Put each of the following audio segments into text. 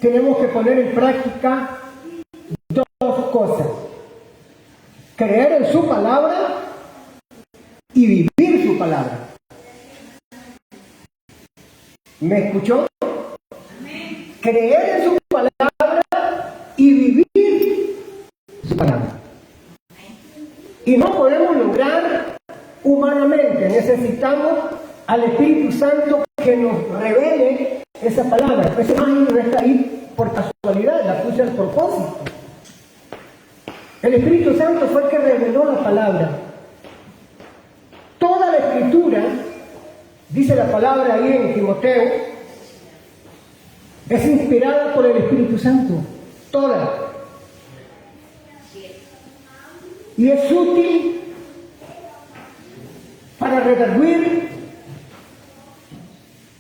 tenemos que poner en práctica dos cosas: creer en su palabra y vivir su palabra. ¿Me escuchó? Creer en su palabra y vivir su palabra. Y no podemos lograr humanamente, necesitamos al Espíritu Santo que nos revele esa palabra. Esa imagen no está ahí por casualidad, la puse al propósito. El Espíritu Santo fue el que reveló la palabra. Toda la Escritura, dice la palabra ahí en Timoteo, es inspirada por el Espíritu Santo. Toda. Y es útil para redarguir.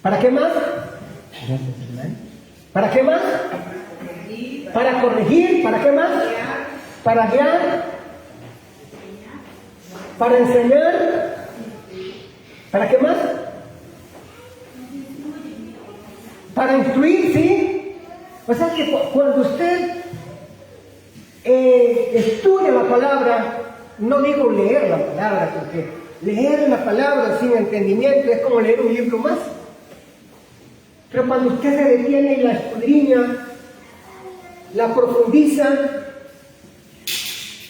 ¿Para qué más? ¿Para qué más? Para corregir. ¿Para qué más? Para guiar. Para enseñar. ¿Para qué más? Para instruir, ¿sí? O sea que cuando usted estudia la palabra, no digo leer la palabra, porque leer la palabra sin entendimiento es como leer un libro más. Pero cuando usted se detiene y la escudriña, la profundiza,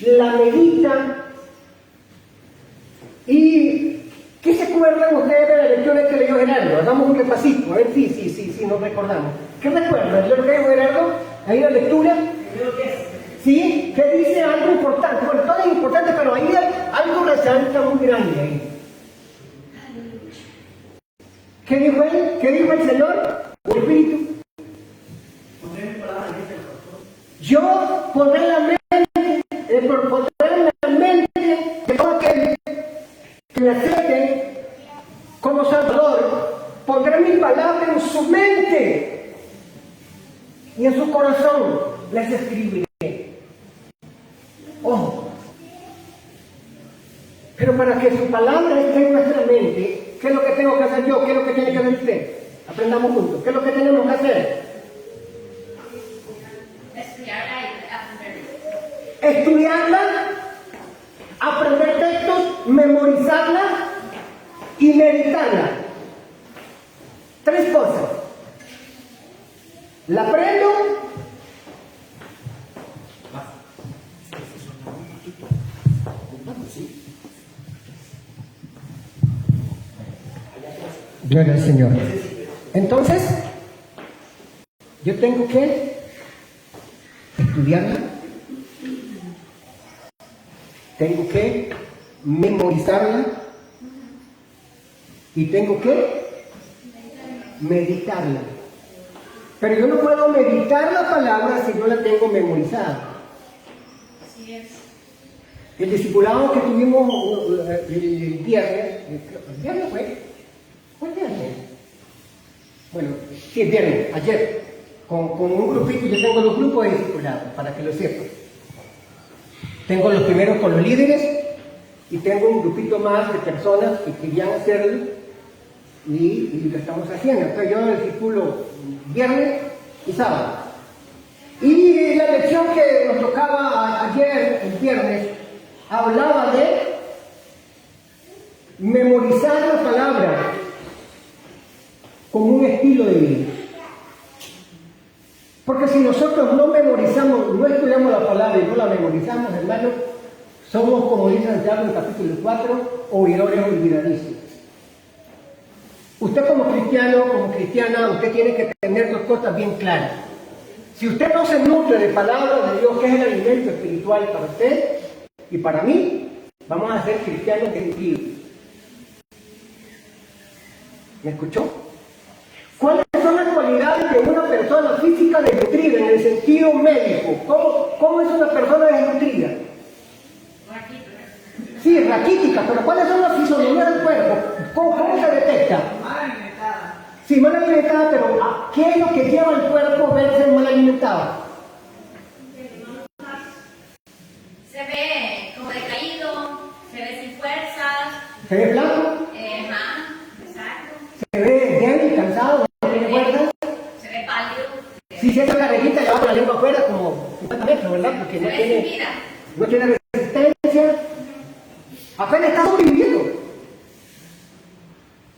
la medita, y ¿qué se acuerdan ustedes de la lectura que leyó Gerardo? Hagamos un repasito, a ver si nos recordamos. ¿Qué recuerdan? ¿Lo que leyó Gerardo? Ahí la lectura. ¿Sí? Que dice algo importante. Bueno, todo es importante, pero ahí hay algo resalta muy grande ahí. ¿Qué dijo él? ¿Qué dijo el Señor? ¿El Espíritu? Yo pondré la mente de todo aquel que me acepte como Salvador. Pondré mi palabra en su mente y en su corazón les escribiré. Ojo. Pero para que su palabra esté en nuestra mente, ¿qué es lo que tengo que hacer yo? ¿Qué es lo que tiene que hacer usted? Aprendamos juntos. ¿Qué es lo que tenemos que hacer? Estudiarla y aprender. Estudiarla, aprender textos, memorizarla y meditarla. 3 cosas. La aprendo. Gloria al Señor. Entonces, yo tengo que estudiarla, tengo que memorizarla y tengo que meditarla. Pero yo no puedo meditar la palabra si no la tengo memorizada. Así es. El discipulado que tuvimos el viernes fue. ¿Cuál viernes? Bueno, sí, el viernes, ayer, con un grupito. Yo tengo 2 grupos de discipulados, para que lo sepan. Tengo los primeros con los líderes y tengo un grupito más de personas que querían hacerlo y lo estamos haciendo. Entonces yo discipulo viernes y sábado. Y la lección que nos tocaba ayer, el viernes, hablaba de memorizar la palabra como un estilo de vida. Porque si nosotros no memorizamos, no estudiamos la palabra y no la memorizamos, hermanos, somos, como dice Santiago en el capítulo 4, oidores olvidadizos. Usted como cristiano, como cristiana, usted tiene que tener 2 cosas bien claras. Si usted no se nutre de palabras de Dios, que es el alimento espiritual para usted y para mí, vamos a ser cristianos gentiles. ¿Me escuchó? ¿Cuáles son las cualidades de una persona física desnutrida en el sentido médico? ¿Cómo es una persona desnutrida? Sí, raquítica, pero ¿cuáles son las fisonomías del cuerpo? ¿Cómo se detecta? Mal alimentada. Sí, mal alimentada, pero ¿qué es lo que lleva al cuerpo a verse mal alimentado? Se ve como decaído, se ve sin fuerzas. ¿Se ve flaco? Exacto. ¿Se ve débil, cansado, no tiene fuerzas? Se ve pálido. Si esa carrerita le va con la lengua afuera como 50 metros, ¿verdad? Porque Se ve sin vida. no tiene resistencia. Apenas está sobreviviendo.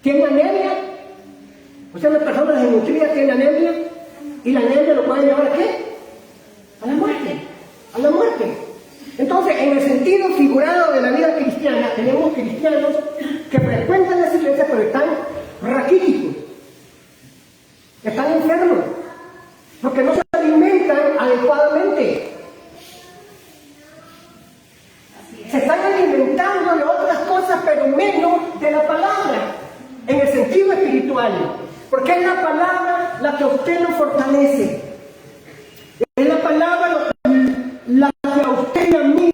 Tiene anemia. O sea, una persona desnutrida tiene anemia. Y la anemia lo puede llevar a qué? A la muerte. A la muerte. Entonces, en el sentido figurado de la vida cristiana, tenemos cristianos que frecuentan las iglesias, pero están raquíticos. Están enfermos. Porque no se alimentan adecuadamente. Se están alimentando de otras cosas, pero menos de la palabra, en el sentido espiritual. Porque es la palabra la que a usted lo fortalece. Es la palabra la que a usted y a mí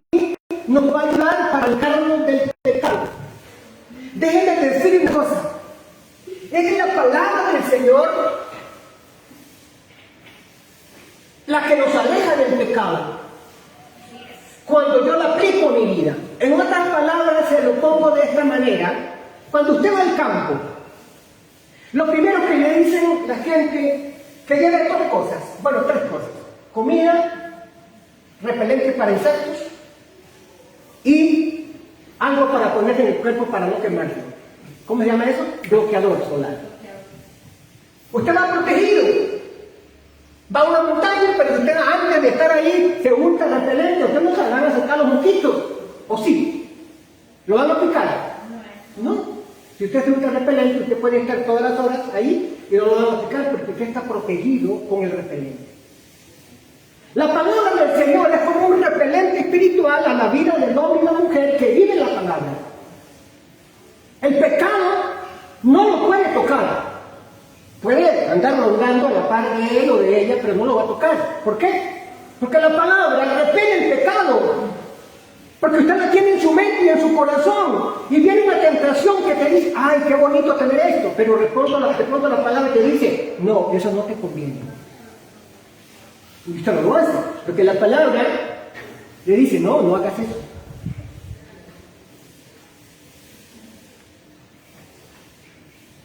nos va a ayudar para alejarnos del pecado. Déjenme decir una cosa. Es la palabra del Señor la que nos aleja del pecado. Cuando yo la aplico a mi vida. En otras palabras, se lo pongo de esta manera. Cuando usted va al campo, lo primero que le dicen la gente, que lleve dos cosas. Bueno, tres cosas. Comida, repelente para insectos y algo para poner en el cuerpo para no quemarse. ¿Cómo se llama eso? Bloqueador solar. Usted va protegido. Va a una montaña, pero usted antes de estar ahí se unta repelente, usted no se van a sacar los mosquitos. ¿O sí? ¿Lo van a picar? No. Si usted se unta repelente, usted puede estar todas las horas ahí y no lo van a picar porque usted está protegido con el repelente. La palabra del Señor es como un repelente espiritual a la vida del hombre y la mujer que vive la palabra. El pecado no lo puede tocar. Puede andar rondando a la par de él o de ella, pero no lo va a tocar. ¿Por qué? Porque la palabra repele el pecado. Porque usted la tiene en su mente y en su corazón. Y viene una tentación que te dice, ay, qué bonito tener esto. Pero respondo a la palabra que dice, no, eso no te conviene. Y usted no lo hace. Porque la palabra le dice, no, no hagas eso.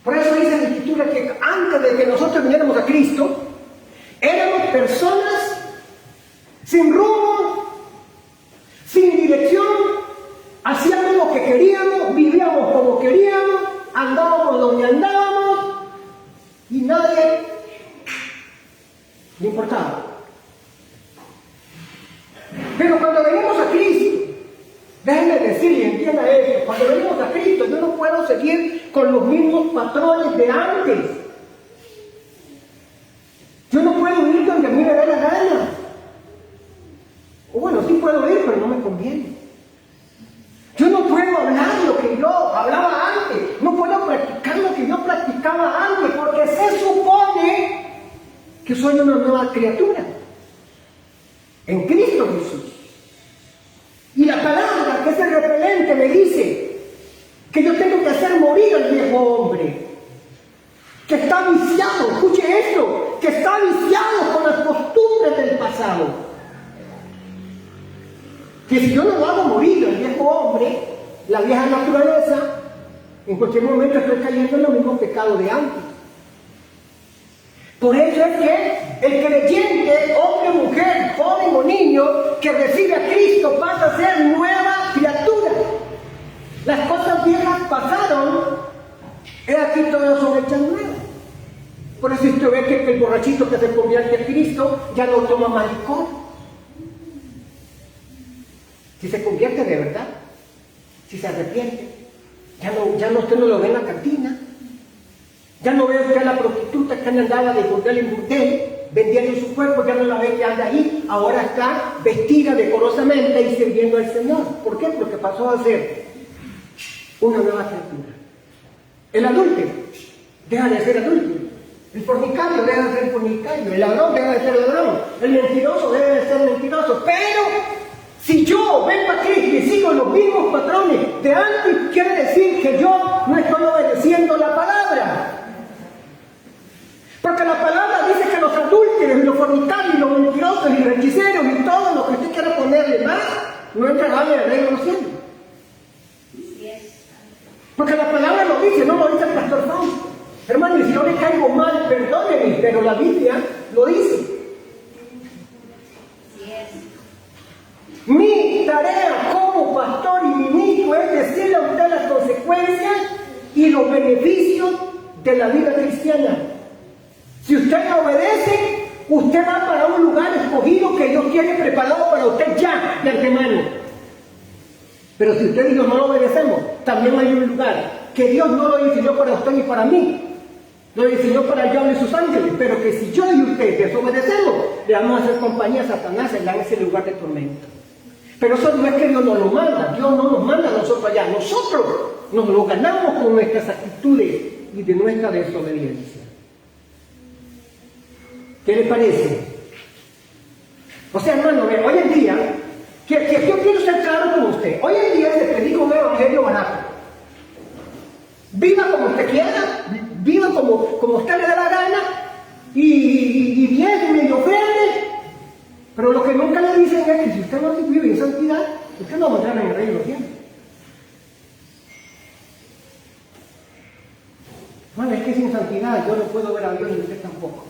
Por eso dice la Escritura que antes de que nosotros viniéramos a Cristo, éramos personas sin rumbo, sin dirección, hacíamos lo que queríamos, vivíamos como queríamos, andábamos donde andábamos y nadie le importaba. Pero cuando venimos a Cristo, déjenme decirle, entienda esto, cuando venimos a Cristo yo no puedo seguir con los mismos patrones de antes. Yo no puedo ir donde a mí me da la gana. O bueno, sí puedo ir, pero no me conviene. Yo no puedo hablar lo que yo hablaba antes. No puedo practicar lo que yo practicaba antes, porque se supone que soy una nueva criatura en Cristo Jesús. Y la palabra, que es el repelente, me dice que yo tengo que hacer morir al viejo hombre, que está viciado, escuche esto, que está viciado con las costumbres del pasado. Que si yo no lo hago morir al viejo hombre, la vieja naturaleza, en cualquier momento estoy cayendo en los mismos pecados de antes. Por eso es que el creyente, hombre, mujer, joven o niño, que recibe a Cristo pasa a ser nueva criatura. Las cosas viejas pasaron, he aquí todas son hechas nuevas. Por eso usted ve que el borrachito que se convierte a Cristo ya no toma más licor. Si se convierte de verdad, si se arrepiente, ya no usted no lo ve en la cantina. Ya no ve usted a la prostituta que andaba de burdel en burdel, vendiendo su cuerpo, ya no la ve que anda ahí, ahora está vestida decorosamente y sirviendo al Señor. ¿Por qué? Porque pasó a ser una nueva criatura. El adúltero deja de ser adúltero, el fornicario deja de ser fornicario, el ladrón deja de ser ladrón, el mentiroso debe de ser mentiroso. Pero si yo vengo a Cristo y sigo los mismos patrones de antes, quiere decir que yo no estoy obedeciendo la palabra. Porque la palabra dice que los adúlteros y los fornicarios y los mentirosos y los hechiceros y todo lo que usted quiera ponerle más, no entrarán en el reino de los cielos. Porque la palabra lo dice, no lo dice el pastor Fausto. Hermano, y si yo le caigo mal, perdóneme, pero la Biblia lo dice. beneficios de la vida cristiana. Si usted le obedece, usted va para un lugar escogido que Dios tiene preparado para usted ya, de antemano. Pero si usted y yo no lo obedecemos, también hay un lugar que Dios no lo diseñó para usted ni para mí. Lo diseñó para el diablo y sus ángeles. Pero que si yo y usted desobedecemos, le vamos a hacer compañía a Satanás en ese lugar de tormento. Pero eso no es que Dios nos lo manda. Dios no nos manda a nosotros allá. Nosotros nos lo ganamos con nuestras actitudes y de nuestra desobediencia. ¿Qué le parece? O sea, hermano, hoy en día, que yo quiero ser claro con usted. Hoy en día se predica un evangelio barato. Viva como usted quiera, viva como usted le dé la gana, y bien, me ofrende. Pero lo que nunca le dicen es que si usted no vive en santidad, usted no va a entrar en el reino de los cielos. Bueno, es que sin santidad yo no puedo ver a Dios ni usted tampoco.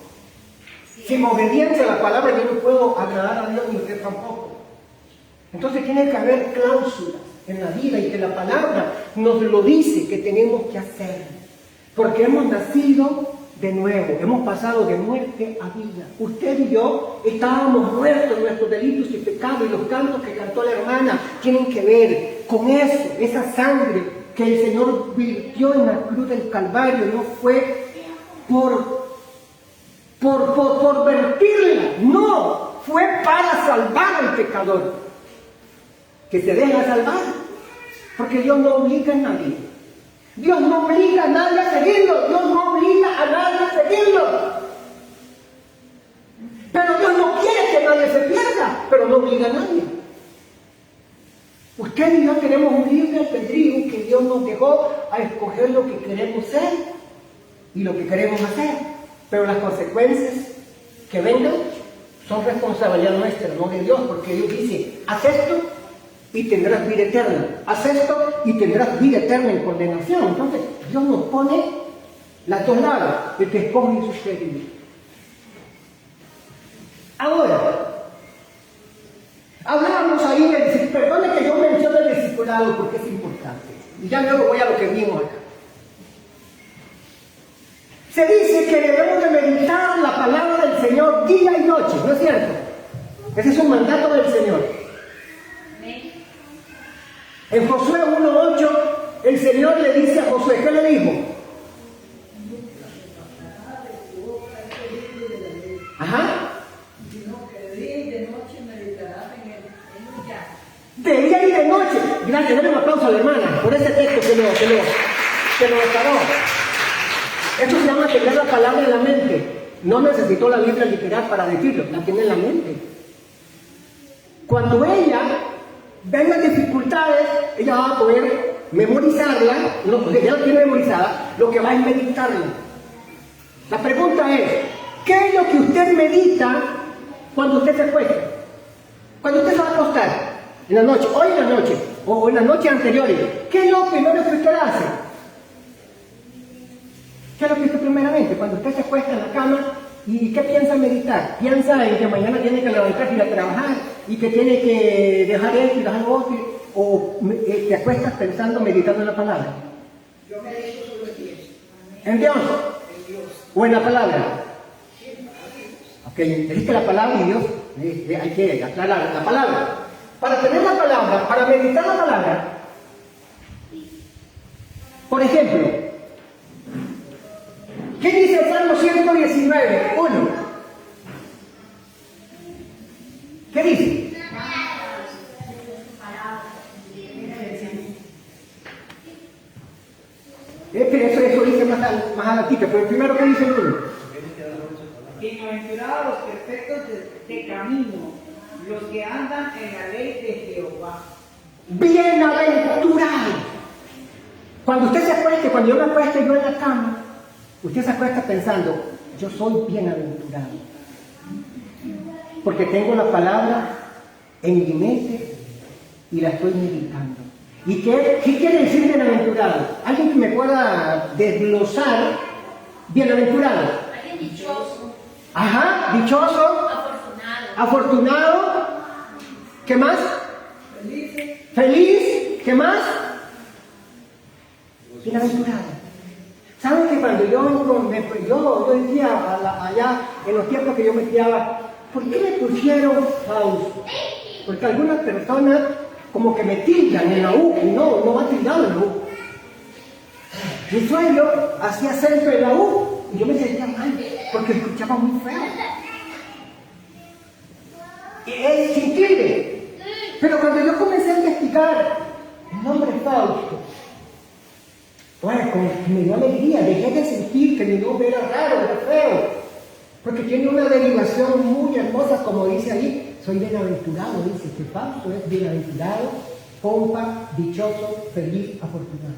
Sin obediencia a la palabra yo no puedo agradar a Dios ni usted tampoco. Entonces tiene que haber cláusulas en la vida y que la palabra nos lo dice que tenemos que hacer. Porque hemos nacido de nuevo, hemos pasado de muerte a vida. Usted y yo estábamos muertos en nuestros delitos y pecados, y los cantos que cantó la hermana tienen que ver con eso, esa sangre que el Señor virtió en la cruz del Calvario. No fue por vertirla, no, fue para salvar al pecador que se deja salvar, porque Dios no obliga a nadie. Dios no obliga a nadie a seguirlo. Dios no obliga a nadie a seguirlo. Pero Dios no quiere que nadie se pierda, pero no obliga a nadie. Usted y yo tenemos un libre albedrío que Dios nos dejó a escoger lo que queremos ser y lo que queremos hacer. Pero las consecuencias que vengan son responsabilidad nuestra, no de Dios, porque Dios dice, haz esto y tendrás vida eterna. Haz esto y tendrás vida eterna en condenación. Entonces, Dios nos pone las dos lados, el que escoge y sucede. Ahora, hablábamos ahí, perdone que yo mencione el discipulado porque es importante. Y ya luego voy a lo que vimos acá. Se dice que debemos de meditar la palabra del Señor día y noche, ¿no es cierto? Ese es un mandato del Señor. En Josué 1:8, el Señor le dice a Josué, ¿qué le dijo? Ajá. De día y de noche. Gracias, denle un aplauso a la hermana por ese texto que lo declaró. Esto se llama tener la palabra en la mente. No necesitó la Biblia literal para decirlo, la tiene en la mente. Cuando ella vengan dificultades, ella va a poder memorizarla, no, porque ya la tiene memorizada, lo que va es meditarla. La pregunta es, ¿qué es lo que usted medita cuando usted se acuesta? Cuando usted se va a acostar, en la noche, hoy en la noche, o en las noches anteriores, ¿qué es lo primero que usted hace? ¿Qué es lo que usted primeramente? Cuando usted se acuesta en la cama, ¿y qué piensa meditar? Piensa en que mañana tiene que levantarse y ir a trabajar, y que tiene que dejar esto y dejar lo otro, o te acuestas pensando, meditando en la palabra. Yo medito solo en Dios. ¿En Dios? En Dios. ¿O en la palabra? Ok, existe la palabra y Dios, hay que aclarar la palabra. Para tener la palabra, para meditar la palabra, por ejemplo, ¿qué dice el Salmo 119? 1. ¿Qué dice? Eso dice más adelantito, pero primero, ¿qué dice el 1? Bienaventurados los perfectos de camino, los que andan en la ley de Jehová. Bienaventurado. Cuando usted se acueste, cuando yo me acueste yo en la cama, usted se acuesta pensando, yo soy bienaventurado. Porque tengo la palabra en mi mente y la estoy meditando. ¿Y qué quiere decir bienaventurado? ¿Alguien que me pueda desglosar bienaventurado? Alguien dichoso. Ajá, dichoso. Afortunado. Afortunado. ¿Qué más? Felices. Feliz. ¿Qué más? Bienaventurado. ¿Saben que cuando yo decía allá, en los tiempos que yo me criaba, ¿por qué me pusieron Fausto? Porque algunas personas como que me tildan en la U, y no va tildado en la U. Mi sueño hacía acento en la U, y yo me sentía mal, porque escuchaba muy feo. Y es sin tilde. Pero cuando yo comencé a investigar el nombre Fausto, bueno, como que me dio alegría, dejé de sentir que mi nombre era raro, era feo, porque tiene una derivación muy hermosa, como dice ahí, soy bienaventurado, dice que Fausto es bienaventurado, pompa, dichoso, feliz, afortunado.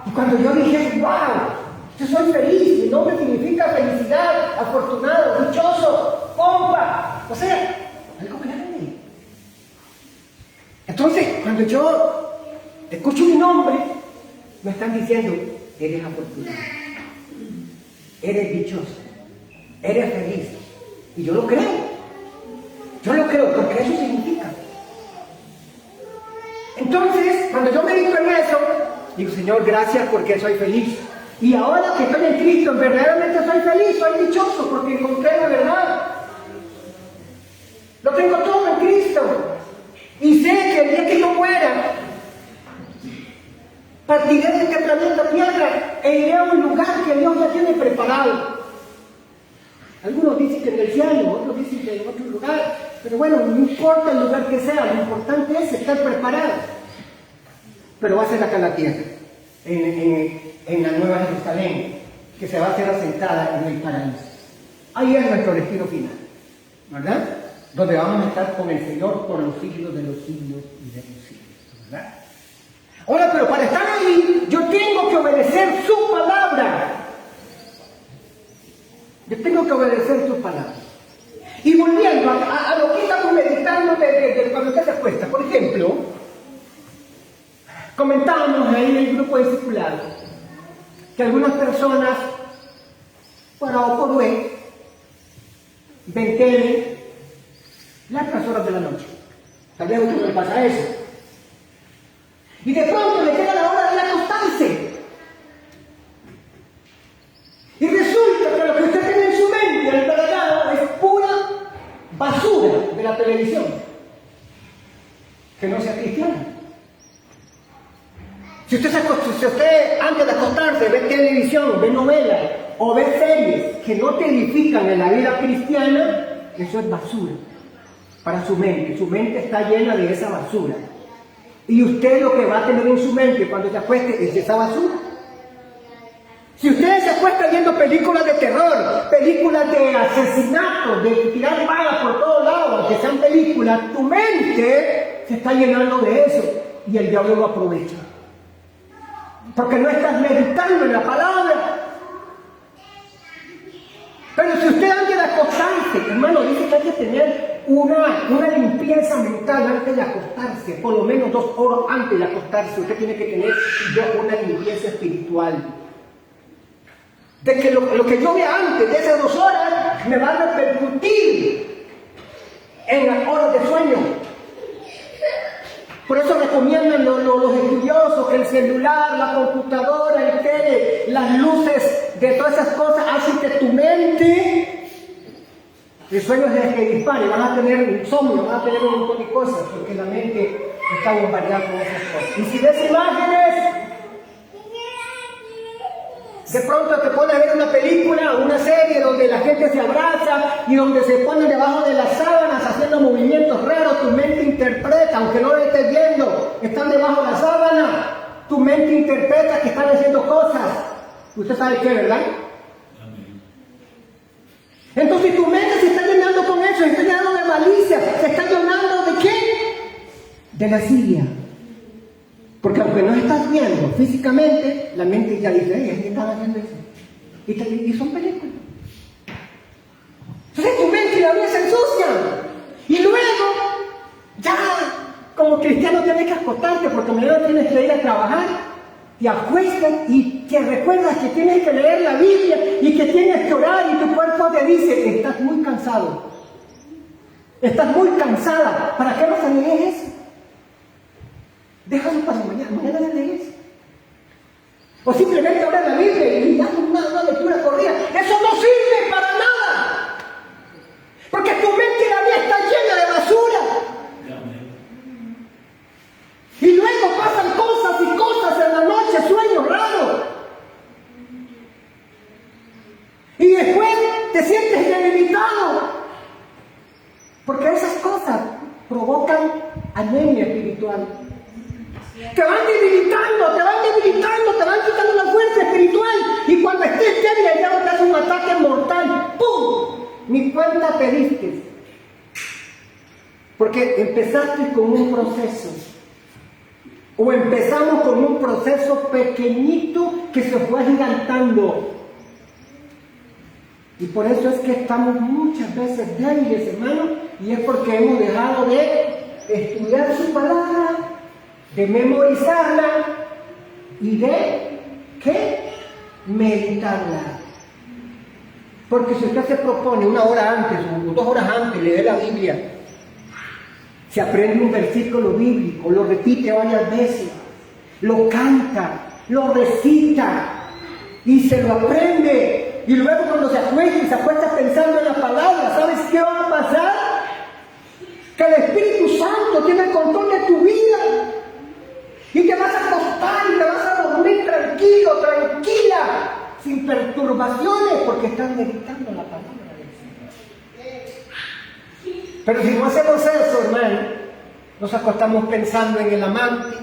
Y cuando yo dije, wow, yo soy feliz, mi nombre significa felicidad, afortunado, dichoso, pompa, o sea, algo grande. Entonces, cuando yo escucho mi nombre, me están diciendo, eres afortunado, eres dichoso, eres feliz. Y yo lo creo, porque eso significa. Entonces, cuando yo medito en eso, digo, Señor, gracias porque soy feliz. Y ahora que estoy en Cristo, verdaderamente soy feliz, soy dichoso, porque encontré la verdad. Lo tengo todo en Cristo. Y sé que el día que yo muera, partiré de este planeta Tierra e iré a un lugar que Dios ya tiene preparado. Algunos dicen que en el cielo, otros dicen que en otro lugar, pero bueno, no importa el lugar que sea, lo importante es estar preparado. Pero va a ser acá en la tierra, en la Nueva Jerusalén, que se va a ser asentada en el paraíso. Ahí es nuestro destino final, ¿verdad? Donde vamos a estar con el Señor por los siglos de los siglos y de los siglos, ¿verdad? Ahora, pero para estar ahí, yo tengo que obedecer su palabra. Yo tengo que obedecer su palabra. Y volviendo a lo que estamos meditando de cuando usted se acuesta, por ejemplo, comentábamos ahí en el grupo discipulado que algunas personas, por A o por B, ven tele largas horas de la noche. Tal vez a usted no le pasa eso. Y de pronto le llega la hora de acostarse. Y resulta que lo que usted tiene en su mente, al lado, es pura basura de la televisión. Que no sea cristiana. Si usted antes de acostarse ve televisión, ve novelas o ve series que no te edifican en la vida cristiana, eso es basura para su mente. Su mente está llena de esa basura. Y usted lo que va a tener en su mente cuando se acueste es esa basura. Si usted se acuesta viendo películas de terror, películas de asesinato, de tirar balas por todos lados, que sean películas, tu mente se está llenando de eso y el diablo lo aprovecha. Porque no estás meditando en la palabra. Pero si usted antes de acostarse, hermano, dice que hay que tener una limpieza mental antes de acostarse, por lo menos 2 horas antes de acostarse, usted tiene que tener ya una limpieza espiritual. De que lo que yo vea antes de esas 2 horas me va a repercutir en las horas de sueño. Por eso recomiendan los estudiosos que el celular, la computadora, el tele, las luces de todas esas cosas hacen que tu mente, el sueño se que dispare, vas a tener insomnio, vas a tener un montón de cosas, porque la mente está bombardeada con esas cosas. Y si ves imágenes, de pronto te pones a ver una película, una serie donde la gente se abraza y donde se ponen debajo de las sábanas haciendo movimientos raros, tu mente interpreta, aunque no lo estés viendo, están debajo de la sábana, tu mente interpreta que están haciendo cosas. Usted sabe qué, ¿verdad? Entonces tu mente se está llenando con eso, se está llenando de malicia, se está llenando ¿de qué? De lascivia. Porque aunque no estás viendo físicamente, la mente ya dice, ¿es que están haciendo eso? Y son películas. Entonces tu mente y la vida se ensucian. Y luego, ya como cristiano tienes que acostarte porque mañana tienes que ir a trabajar. Te acuestas y te recuerdas que tienes que leer la Biblia y que tienes que orar y tu cuerpo te dice, estás muy cansado. Estás muy cansada. ¿Para qué vas a leer eso? Déjalo para mañana, mañana ya lees. O simplemente abrir la Biblia y dar una lectura corrida. Eso no sirve para nada. Porque tu mente y la mía está llena de basura. Y luego pasan cosas y cosas en la noche, sueños raros. Y después te sientes debilitado. Porque esas cosas provocan anemia espiritual. Te van debilitando, te van quitando la fuerza espiritual. Y cuando estés débil, el diablo te hace un ataque mortal. ¡Pum! Ni cuenta te diste. Porque empezaste con un proceso. O empezamos con un proceso pequeñito que se fue agigantando. Y por eso es que estamos muchas veces débiles, hermanos, y es porque hemos dejado de estudiar su palabra, de memorizarla y de, ¿qué? Meditarla. Porque si usted se propone 1 hora antes o 2 horas antes leer la Biblia, se aprende un versículo bíblico, lo repite varias veces, lo canta, lo recita y se lo aprende. Y luego cuando se acuesta pensando en la palabra, ¿sabes qué va a pasar? Que el Espíritu Santo tiene el control de tu vida. Y te vas a acostar y te vas a dormir tranquilo, tranquila, sin perturbaciones, porque estás meditando la palabra del Señor. Pero si no hacemos eso, hermano, nos acostamos pensando en el amante,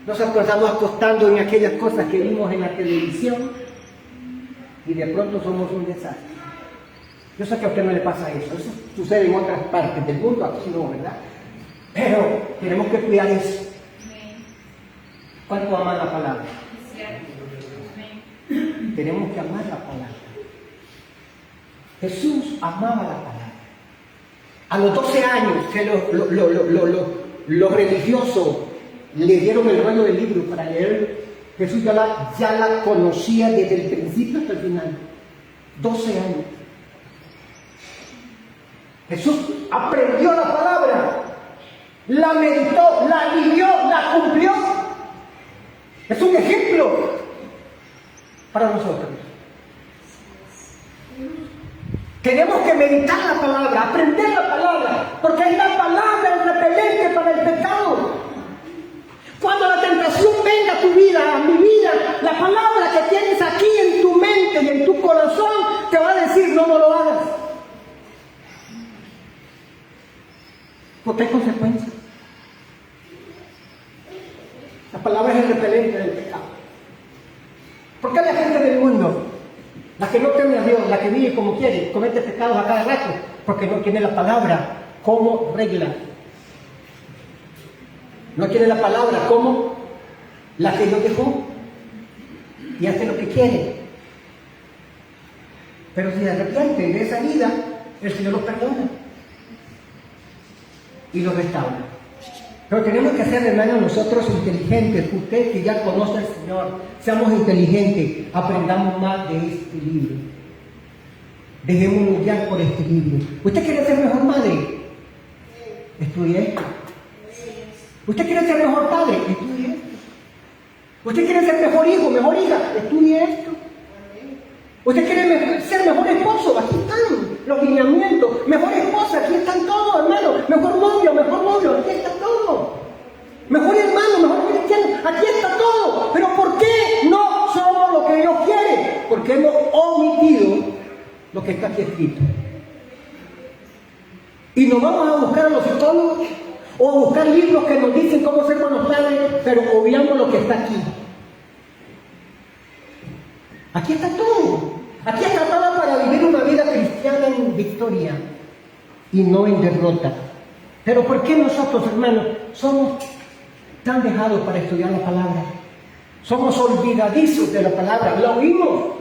nos acostamos acostando en aquellas cosas que vimos en la televisión, y de pronto somos un desastre. Yo sé que a usted no le pasa eso sucede en otras partes del mundo, aquí no, ¿verdad? Pero tenemos que cuidar eso. ¿Cuánto aman la palabra? Tenemos que amar la palabra. Jesús amaba la palabra. A los 12 años que los religiosos le dieron el rollo del libro para leer, Jesús ya la conocía desde el principio hasta el final. 12 años. Jesús aprendió la palabra, la meditó, la vivió, la cumplió. Es un ejemplo para nosotros. Tenemos que meditar la palabra, aprender la palabra, porque es la palabra el repelente para el pecado. Cuando la tentación venga a tu vida, a mi vida, la palabra que tienes aquí en tu mente y en tu corazón te va a decir, no lo hagas. Porque hay consecuencias. La palabra es el repelente del pecado. ¿Por qué la gente del mundo, la que no teme a Dios, la que vive como quiere, comete pecados a cada rato? Porque no tiene la palabra como regla. No tiene la palabra como la que Dios dejó y hace lo que quiere. Pero si se arrepienten de esa vida, el Señor los perdona y los restaura. Pero tenemos que ser, hermanos, nosotros inteligentes. Usted que ya conoce al Señor, seamos inteligentes, aprendamos más de este libro. Dejémonos guiar por este libro. ¿Usted quiere ser mejor madre? Estudie esto. ¿Usted quiere ser mejor padre? Estudie esto. ¿Usted quiere ser mejor hijo, mejor hija? Estudie esto. ¿Usted quiere ser mejor esposo? Aquí están los lineamientos. Mejor esposa, aquí están todos, hermano. Mejor novio, aquí está todo. Mejor hermano, mejor cristiano, aquí está todo. Pero ¿por qué no somos lo que Dios quiere? Porque hemos omitido lo que está aquí escrito. Y nos vamos a buscar a los psicólogos o a buscar libros que nos dicen cómo ser buenos padres, pero obviamos lo que está aquí. Aquí está todo. Aquí está todo para vivir una vida cristiana en victoria y no en derrota. Pero ¿por qué nosotros, hermanos, somos tan dejados para estudiar la palabra? Somos olvidadizos de la palabra. La oímos,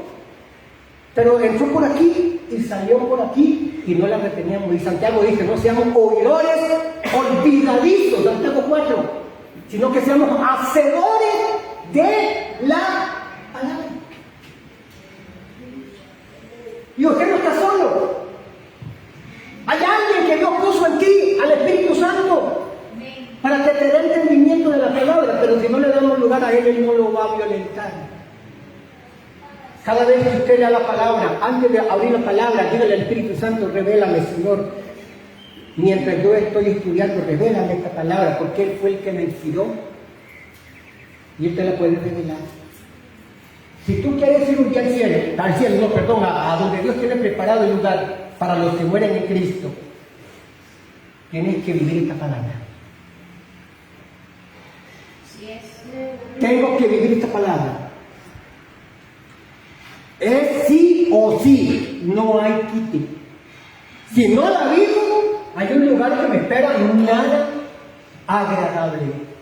pero entró por aquí y salió por aquí y no la reteníamos. Y Santiago dice, no seamos oidores olvidadizos, Santiago 4, sino que seamos hacedores de la palabra. Y usted no está solo. Hay alguien que Dios puso en ti, al Espíritu Santo, para que te dé entendimiento de la palabra, pero si no le damos lugar a Él, Él no lo va a violentar. Cada vez que usted lea la palabra, antes de abrir la palabra, dígale al Espíritu Santo, revélame, Señor. Mientras yo estoy estudiando, revélame esta palabra, porque Él fue el que me inspiró. Y Él te la puede revelar. Si tú quieres ir un día al cielo, no, perdón, a donde Dios tiene preparado el lugar para los que mueren en Cristo, tienes que vivir esta palabra. Sí es. Tengo que vivir esta palabra. Es sí o sí, no hay quite. Si no la vivo, hay un lugar que me espera nada agradable.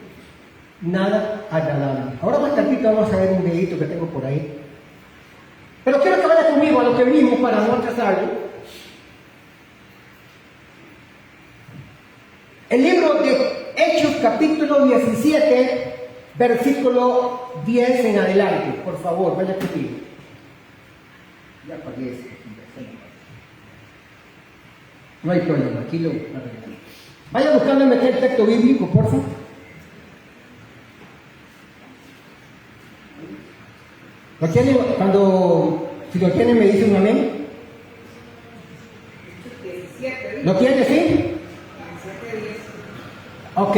Nada agradable. Ahora más tardito vamos a ver un videito que tengo por ahí. Pero quiero que vaya conmigo a lo que vimos para no atrasarlo. El libro de Hechos, capítulo 17, versículo 10 en adelante. Por favor, vaya conmigo. Ya pagué eso. No hay problema, aquí lo arreglamos. Vaya buscando meter el texto bíblico, por favor. ¿Lo tiene? Si lo tiene, me dice un amén. 17. ¿Lo tiene, sí? 17, 10. Ok.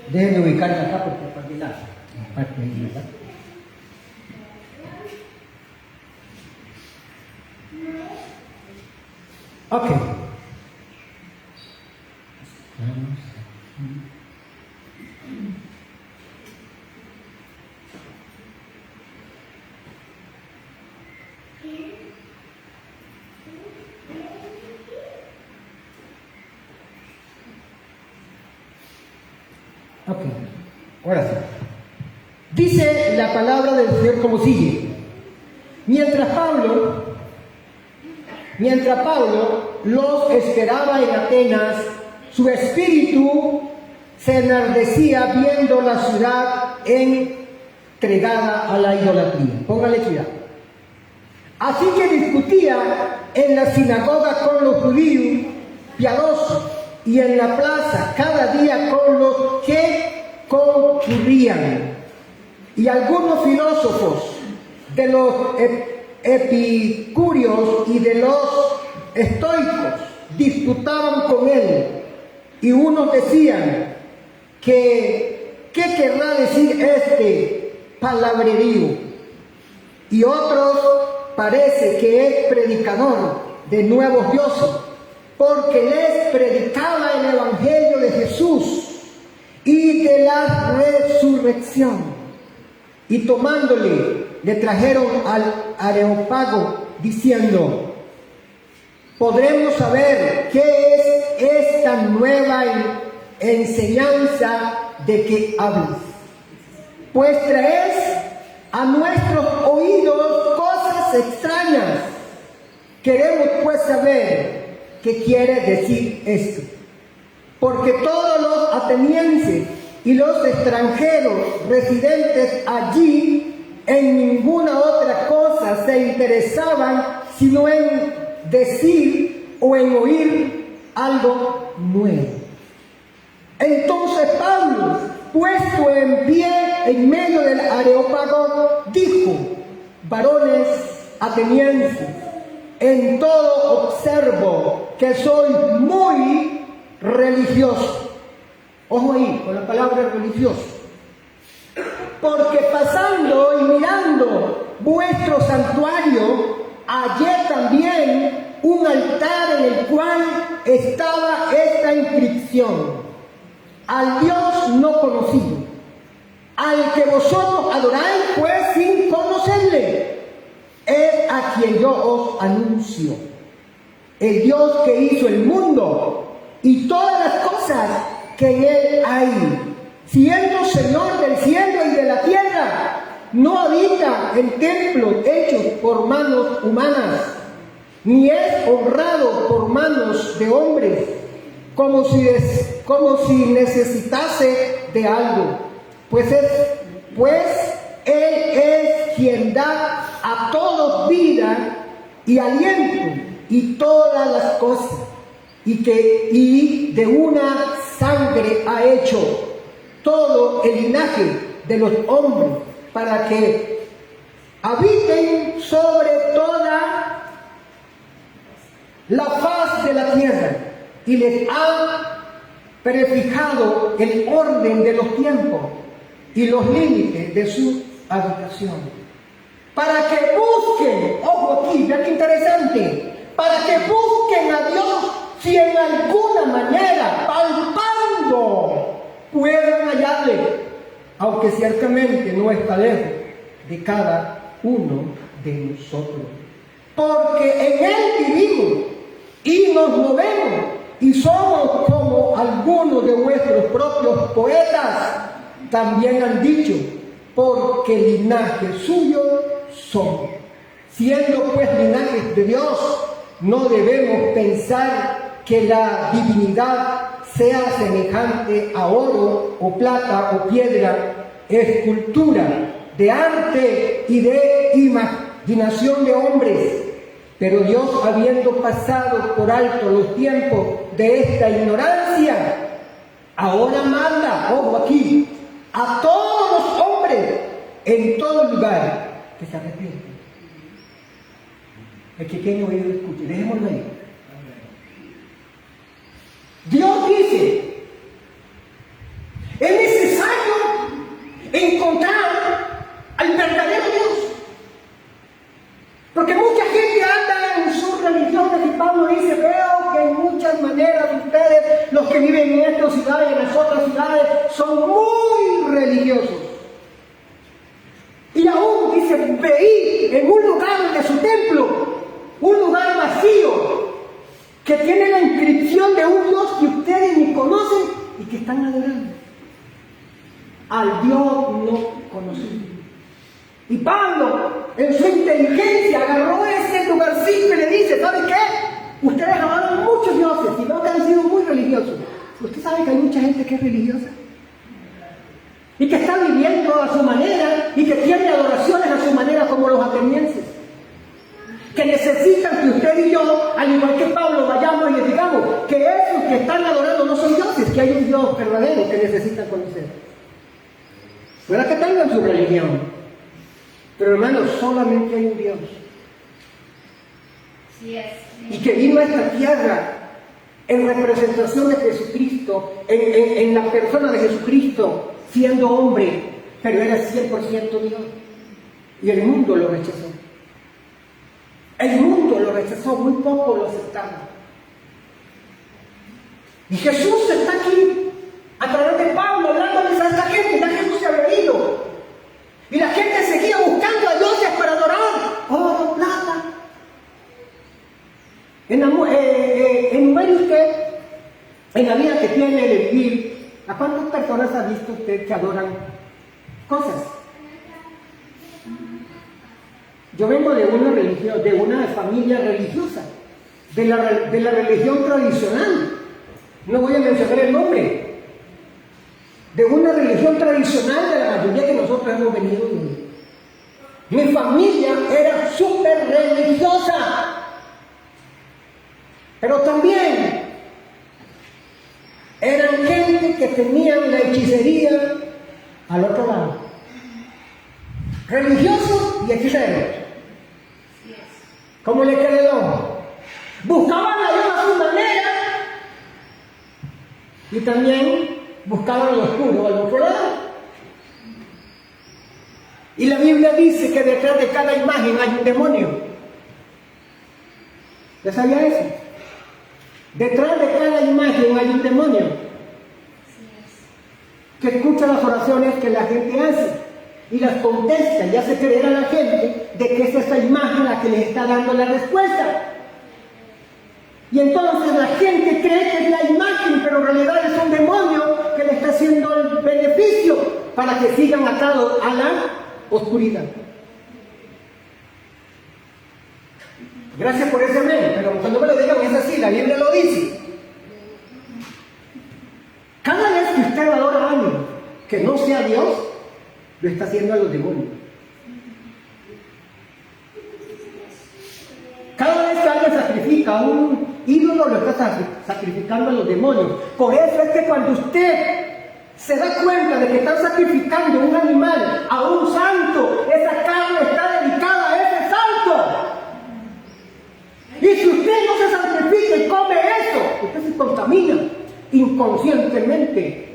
Déjenme ubicarla acá porque para la parte de ahí, ¿verdad? Ok. Ok, ahora sí. Dice la palabra del Señor como sigue. Mientras Pablo los esperaba en Atenas, su espíritu se enardecía viendo la ciudad entregada a la idolatría. Póngale cuidado. Así que discutía en la sinagoga con los judíos piadosos y en la plaza cada día con los que concurrían. Y algunos filósofos de los epicúreos y de los estoicos disputaban con él. Y unos decían que ¿qué querrá decir este palabrerío? Y otros parece que es predicador de nuevos dioses, porque les predicaba el evangelio de Jesús y de la resurrección. Y tomándole, le trajeron al Areópago, diciendo: ¿podremos saber qué es esta nueva enseñanza de que hablas? Pues traes a nuestros oídos cosas extrañas. Queremos pues saber qué quiere decir esto. Porque todos los atenienses y los extranjeros residentes allí en ninguna otra cosa se interesaban sino en decir o en oír algo nuevo. Entonces Pablo, puesto en pie en medio del Areópago, dijo: varones atenienses, en todo observo que soy muy religioso. Ojo ahí, con la palabra religioso. Porque pasando y mirando vuestro santuario, hallé también un altar en el cual estaba esta inscripción: al Dios no conocido, al que vosotros adoráis pues sin conocerle, es a quien yo os anuncio. El Dios que hizo el mundo y todas las cosas que en él hay, siendo Señor del cielo y de la tierra, no habita en templos hechos por manos humanas, ni es honrado por manos de hombres, como si necesitase de algo, pues Él es quien da a todos vida y aliento y todas las cosas, y de una sangre ha hecho todo el linaje de los hombres, para que habiten sobre toda la faz de la tierra, y les ha prefijado el orden de los tiempos y los límites de su habitación, para que busquen, ojo aquí, vean qué interesante, para que busquen a Dios si en alguna manera, palpando, puedan hallarle, aunque ciertamente no está lejos de cada uno de nosotros, porque en Él vivimos y nos movemos y somos como algunos de vuestros propios poetas también han dicho, porque linaje suyo somos. Siendo pues linajes de Dios, no debemos pensar que la divinidad sea semejante a oro o plata o piedra, escultura de arte y de imaginación de hombres. Pero Dios, habiendo pasado por alto los tiempos de esta ignorancia, ahora manda, ojo aquí, a todos los hombres en todo lugar que se arrepienten. El que tiene oído escuche, dejémoslo ahí. Dios dice, es necesario encontrar al verdadero Dios, porque mucha gente anda en sus religiones y Pablo dice, veo que en muchas maneras ustedes, los que viven en esta ciudad y en las otras ciudades, son muy religiosos. Y aún dice, veí en un lugar de su templo, un lugar vacío, que tiene la inscripción de un Dios que ustedes ni conocen y que están adorando al Dios no conocido. Y Pablo, en su inteligencia, agarró ese lugarcito y le dice, ¿sabe qué? Ustedes adoran muchos dioses y no que han sido muy religiosos. ¿Usted sabe que hay mucha gente que es religiosa? Y que está viviendo a su manera y que tiene adoraciones a su manera como los atenienses. Que necesitan que usted y yo, al igual que Pablo, vayamos y les digamos que esos que están adorando no son dioses, que hay un Dios verdadero que necesitan conocer. Puede que tengan su religión, pero hermanos, solamente hay un Dios. Sí es. Y que vino a esta tierra en representación de Jesucristo, en la persona de Jesucristo, siendo hombre, pero era 100% Dios. Y el mundo lo rechazó. El mundo lo rechazó, muy poco lo aceptaron. Y Jesús está aquí, a través de Pablo, hablándoles a esta gente. Ya Jesús se había ido. Y la gente seguía buscando a dioses para adorar. Oro, plata. Enumere usted, en la vida que tiene de vivir, ¿a cuántas personas ha visto usted que adoran cosas? Yo vengo de una religión, de una familia religiosa, de la religión tradicional. No voy a mencionar el nombre. De una religión tradicional de la mayoría que nosotros hemos venido viviendo. Mi familia era súper religiosa. Pero también eran gente que tenían la hechicería al otro lado. Religiosos y hechiceros. ¿Cómo le quedó? Buscaban a Dios a su manera y también buscaban lo oscuro al otro lado. Y la Biblia dice que detrás de cada imagen hay un demonio. ¿Ya sabía eso? Detrás de cada imagen hay un demonio que escucha las oraciones que la gente hace y las contesta y hace creer a la gente de que es esa imagen la que les está dando la respuesta. Y entonces la gente cree que es la imagen, pero en realidad es un demonio que le está haciendo el beneficio para que sigan atados a la oscuridad. Gracias por ese amén, pero cuando me lo digan es así, la Biblia lo dice. Cada vez que usted adora a alguien que no sea Dios, lo está haciendo a los demonios. Cada vez que alguien sacrifica a un ídolo, lo está sacrificando a los demonios. Por eso es que cuando usted se da cuenta de que están sacrificando un animal a un santo, esa carne está dedicada a ese santo. Y si usted no se sacrifica y come eso, usted se contamina inconscientemente.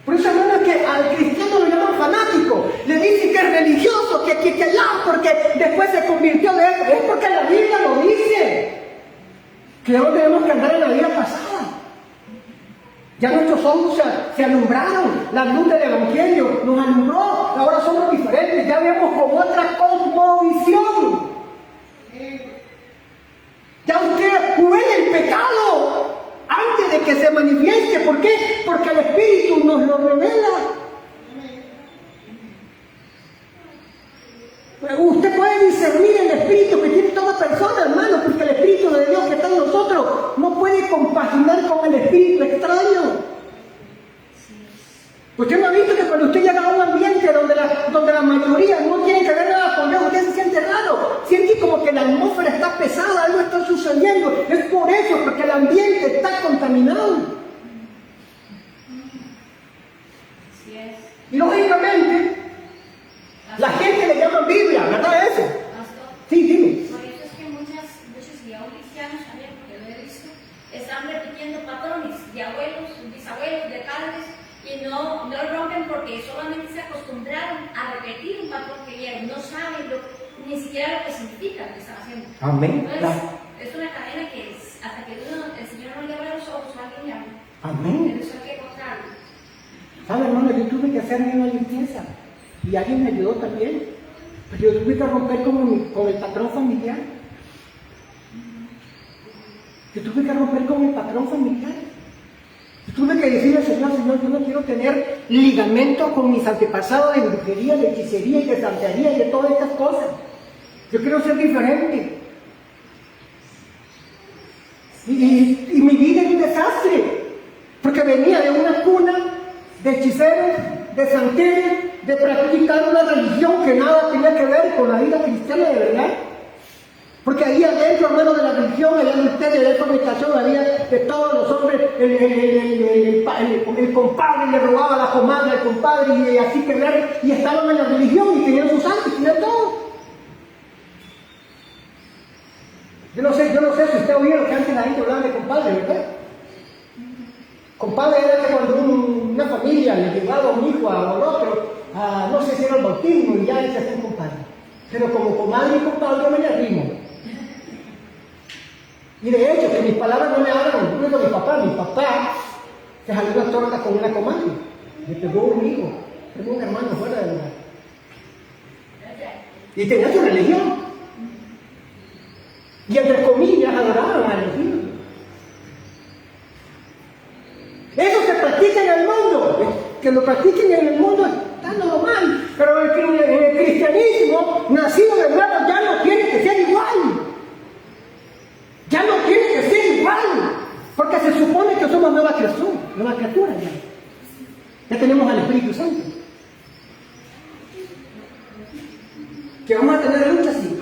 Por eso, hermano, que al cristiano lo llaman fanático, le dicen que es religioso, que allá, porque después se convirtió de eso. Es porque la Biblia lo dice, que no tenemos que andar en la vida pasada. Ya nuestros ojos se alumbraron, la luz del Evangelio nos alumbró, ahora somos diferentes, ya vemos con otra cosmovisión. Ya usted huele el pecado antes de que se manifieste. ¿Por qué? Porque el Espíritu nos lo revela. Usted puede discernir el Espíritu que tiene toda persona, hermano, porque el Espíritu de Dios que está en nosotros no puede compaginar con el Espíritu extraño. Usted no ha visto que cuando usted llega a un ambiente donde la mayoría no quieren que ver nada con Dios, usted se siente raro, siente como que la atmósfera está pesada, algo está sucediendo. Es por eso, porque el ambiente está contaminado. Así es. Y lógicamente, la gente le llama Biblia, ¿verdad eso? Pastor, Sí, dime. por eso es que muchos y aún cristianos también, porque lo he visto, están repitiendo patrones de abuelos, bisabuelos, de padres, y no rompen porque solamente se acostumbraron a repetir un patrón que vieron, no saben ni siquiera lo que significa lo que están haciendo. Amén. Entonces, es una cadena que hasta que el Señor no le abra los ojos, alguien le habla. Amén. Pero eso hay que cortarlo. ¿Sabe, hermano? Yo tuve que hacerme una limpieza y alguien me ayudó también. Pero yo tuve que romper con el patrón familiar. Yo tuve que romper con el patrón familiar. Yo tuve que decirle al Señor, Señor, yo no quiero tener ligamento con mis antepasados de brujería, de hechicería y de santería y de todas estas cosas. Yo quiero ser diferente. Y mi vida es un desastre, porque venía de una cuna de hechiceros, de santeros, de practicar una religión que nada tenía que ver con la vida cristiana de verdad. Porque ahí adentro, hermano, de la religión, había ustedes de fornicación, había de todos los hombres, el compadre le robaba la comadre al compadre y así que ver, y estaban en la religión y tenían sus santos, tenían todo. Yo no sé si usted oía lo que antes la gente hablaba de compadre, ¿verdad? Compadre era que cuando una familia le llevaba un hijo a otro, no sé si era el bautismo y ya él se hacía un compadre. Pero como comadre y compadre yo me le arrimo. Y de hecho, que mis palabras no me hablan, incluso mi papá se salió una torta con una comadre, le pegó un hijo, tengo un hermano fuera de lugar. Y tenía su religión. Y entre comillas adoraban a los hijos. Eso se practica en el mundo. Que lo practiquen en el mundo está normal. Pero en el cristianismo, nacido de nuevo, ya no tiene que ser igual. Ya no tiene que ser igual. Porque se supone que somos nuevas criaturas ya. Ya tenemos al Espíritu Santo. Que vamos a tener luchas, sí.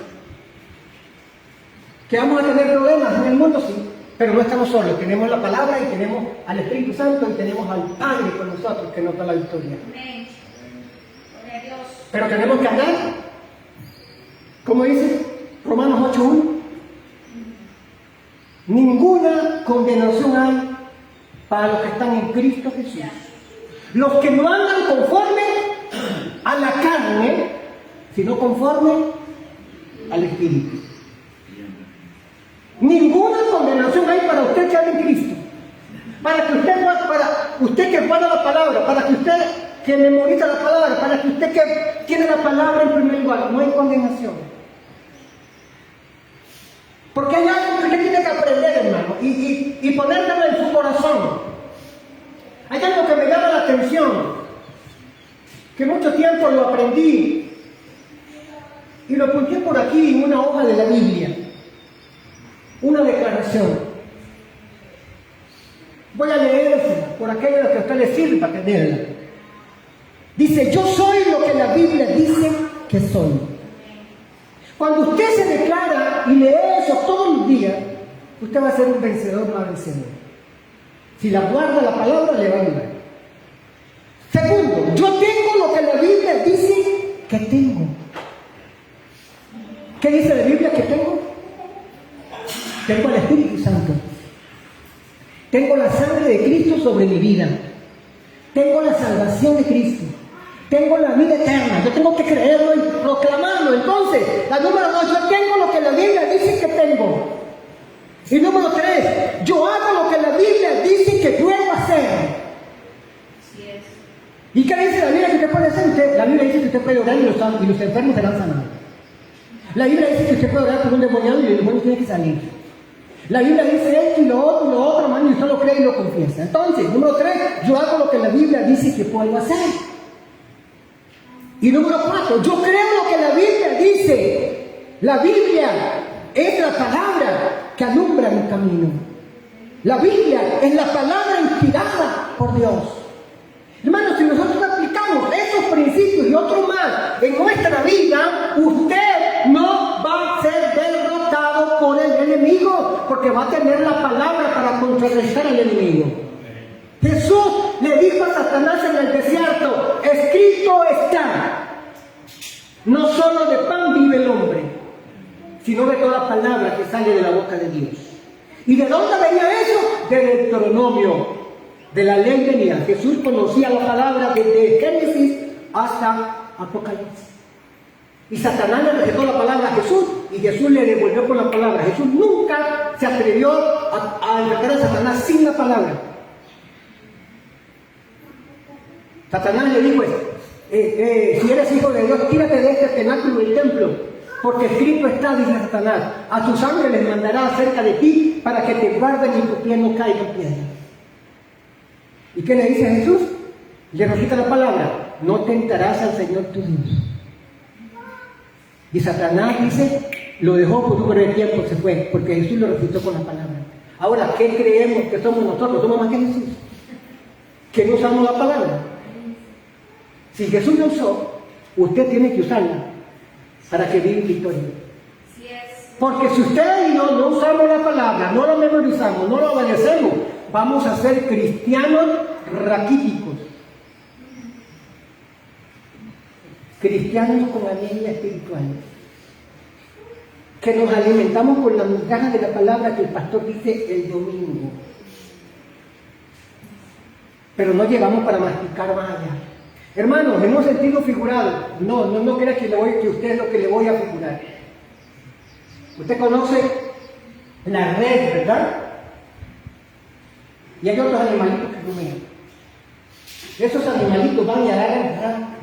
Que vamos a tener problemas en el mundo, sí. Pero no estamos solos, tenemos la palabra y tenemos al Espíritu Santo y tenemos al Padre con nosotros que nos da la victoria. Amén. Gloria a Dios. Pero tenemos que andar, como dice Romanos 8:1, ninguna condenación hay para los que están en Cristo Jesús. Los que no andan conforme a la carne, sino conforme al Espíritu. Ninguna condenación hay para usted que anda en Cristo. Para usted que guarda la palabra, para que usted que memoriza la palabra, para que usted que tiene la palabra en primer lugar, no hay condenación. Porque hay algo que usted tiene que aprender, hermano, y ponértelo en su corazón. Hay algo que me llama la atención, que mucho tiempo lo aprendí y lo apunté por aquí en una hoja de la Biblia. Una declaración. Voy a leérsela por aquello que a usted le sirva tenerla. Dice, yo soy lo que la Biblia dice que soy. Cuando usted se declara y lee eso todos los días, usted va a ser un vencedor, no vencedor. Si la guarda la palabra, le va a ayudar. Segundo, yo tengo lo que la Biblia dice que tengo. ¿Qué dice la Biblia que tengo? Tengo el Espíritu Santo. Tengo la sangre de Cristo sobre mi vida. Tengo la salvación de Cristo. Tengo la vida eterna. Yo tengo que creerlo y proclamarlo. Entonces, la número 2, yo tengo lo que la Biblia dice que tengo. Y número 3, yo hago lo que la Biblia dice que puedo hacer. Así es. ¿Y qué dice la Biblia que usted puede hacer? La Biblia dice que usted puede orar y los enfermos serán sanados. La Biblia dice que usted puede orar por un demoniado y el demonio tiene que salir. La Biblia dice esto y lo otro, hermano, y usted lo cree y lo confiesa. Entonces, número 3, yo hago lo que la Biblia dice que puedo hacer. Y número 4, yo creo lo que la Biblia dice. La Biblia es la palabra que alumbra mi camino. La Biblia es la palabra inspirada por Dios. Hermanos, si nosotros aplicamos esos principios y otros más en nuestra vida, usted no va a ser derrotado por el enemigo, porque va a tener la palabra para contrarrestar al enemigo. Jesús le dijo a Satanás en el desierto, escrito está, no solo de pan vive el hombre, sino de toda palabra que sale de la boca de Dios. ¿Y de dónde venía eso? Del Deuteronomio, de la ley venía. Jesús conocía la palabra desde Génesis hasta Apocalipsis. Y Satanás le recetó la palabra a Jesús y Jesús le devolvió con la palabra. Jesús nunca se atrevió a enfrentar a Satanás sin la palabra. Satanás le dijo, si eres hijo de Dios, tírate de este cenáculo del templo, porque escrito está, dice Satanás, a tus ángeles les mandará acerca de ti para que te guarden y tu pie no caiga en piedra. ¿Y qué le dice a Jesús? Le repite la palabra, no tentarás al Señor tu Dios. Y Satanás dice, lo dejó por un breve tiempo, se fue, porque Jesús lo repitió con la palabra. Ahora, ¿qué creemos que somos nosotros? Somos más que Jesús, que no usamos la palabra. Si Jesús la usó, usted tiene que usarla para que viva en victoria. Así es. Porque si usted y yo no usamos la palabra, no la memorizamos, no la obedecemos, vamos a ser cristianos raquíticos. Cristianos con anemia espiritual. Que nos alimentamos con la migaja de la palabra que el pastor dice el domingo. Pero no llegamos para masticar más allá. Hermanos, en un sentido figurado, no crea que usted es lo que le voy a figurar. Usted conoce la red, ¿verdad? Y hay otros animalitos que rumian. Esos animalitos van y agarran,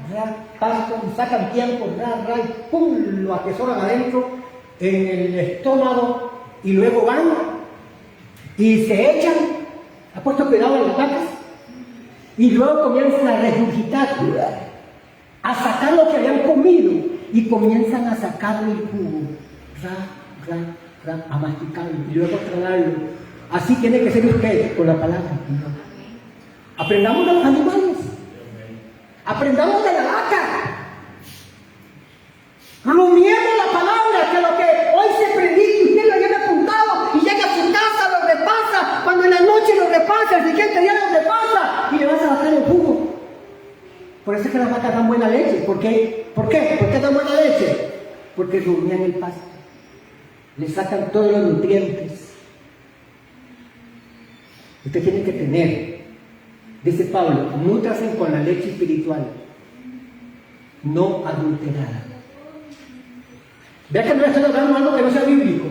pasto, y sacan tiempo, y pum, lo atesoran adentro, en el estómago, y luego van y se echan, ha puesto cuidado en las vacas, y luego comienzan a regurgitar, a sacar lo que habían comido, y comienzan a sacarle el jugo, a masticarlo, y luego a tragarlo. Así tiene que ser usted con la palabra. Aprendamos de los animales, aprendamos de la vaca, rumiemos la palabra, que lo que hoy se predica, usted lo lleva apuntado y llega a su casa, lo repasa, cuando en la noche lo repasa, el siguiente día lo repasa y le vas a bajar el jugo. Por eso es que las vacas dan buena leche. ¿Por qué? ¿Por qué dan buena leche? Porque rumían el pasto, le sacan todos los nutrientes. Usted tiene que tener, dice Pablo, nútrase con la leche espiritual, no adulterada. Vea que no estoy hablando algo que no sea bíblico.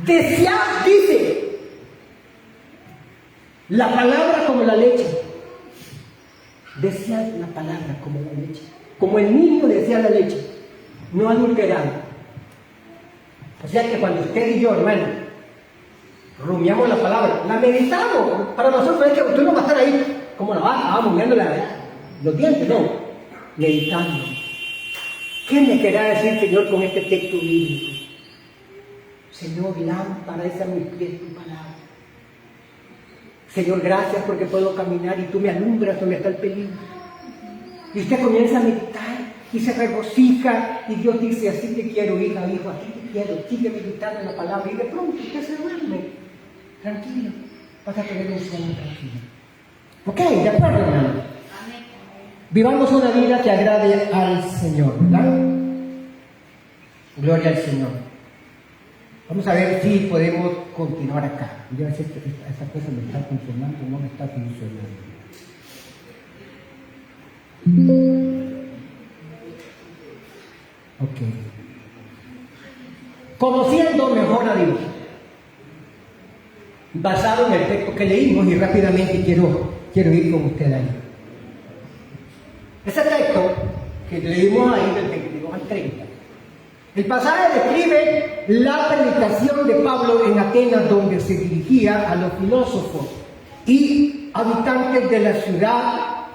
Desead, dice, la palabra como la leche. Desead la palabra como la leche. Como el niño desea la leche, no adulterada. O sea que cuando usted y yo, hermano, rumiamos la palabra, la meditamos. Para nosotros es que usted no va a estar ahí como la vaca, moviendo los dientes, no. Meditando. ¿Qué me querrá decir, Señor, con este texto bíblico? Señor, lámpara es a mis pies tu palabra. Señor, gracias porque puedo caminar y tú me alumbras donde está el peligro. Y usted comienza a meditar y se regocija y Dios dice, así te quiero, hija, hijo, así te quiero, sigue meditando en la palabra. Y de pronto usted se duerme, tranquilo. vas a tener un sueño tranquilo. ¿Ok? ¿De acuerdo, hermano? Amén. Vivamos una vida que agrade al Señor, ¿verdad? Gloria al Señor. Vamos a ver si podemos continuar acá. Yo sé que esta cosa me está funcionando, no me está funcionando. Ok. Conociendo mejor a Dios. Basado en el texto que leímos, y rápidamente quiero ir con usted ahí. Ese texto que leímos ahí del 22 al 30. El pasaje describe la predicación de Pablo en Atenas, donde se dirigía a los filósofos y habitantes de la ciudad,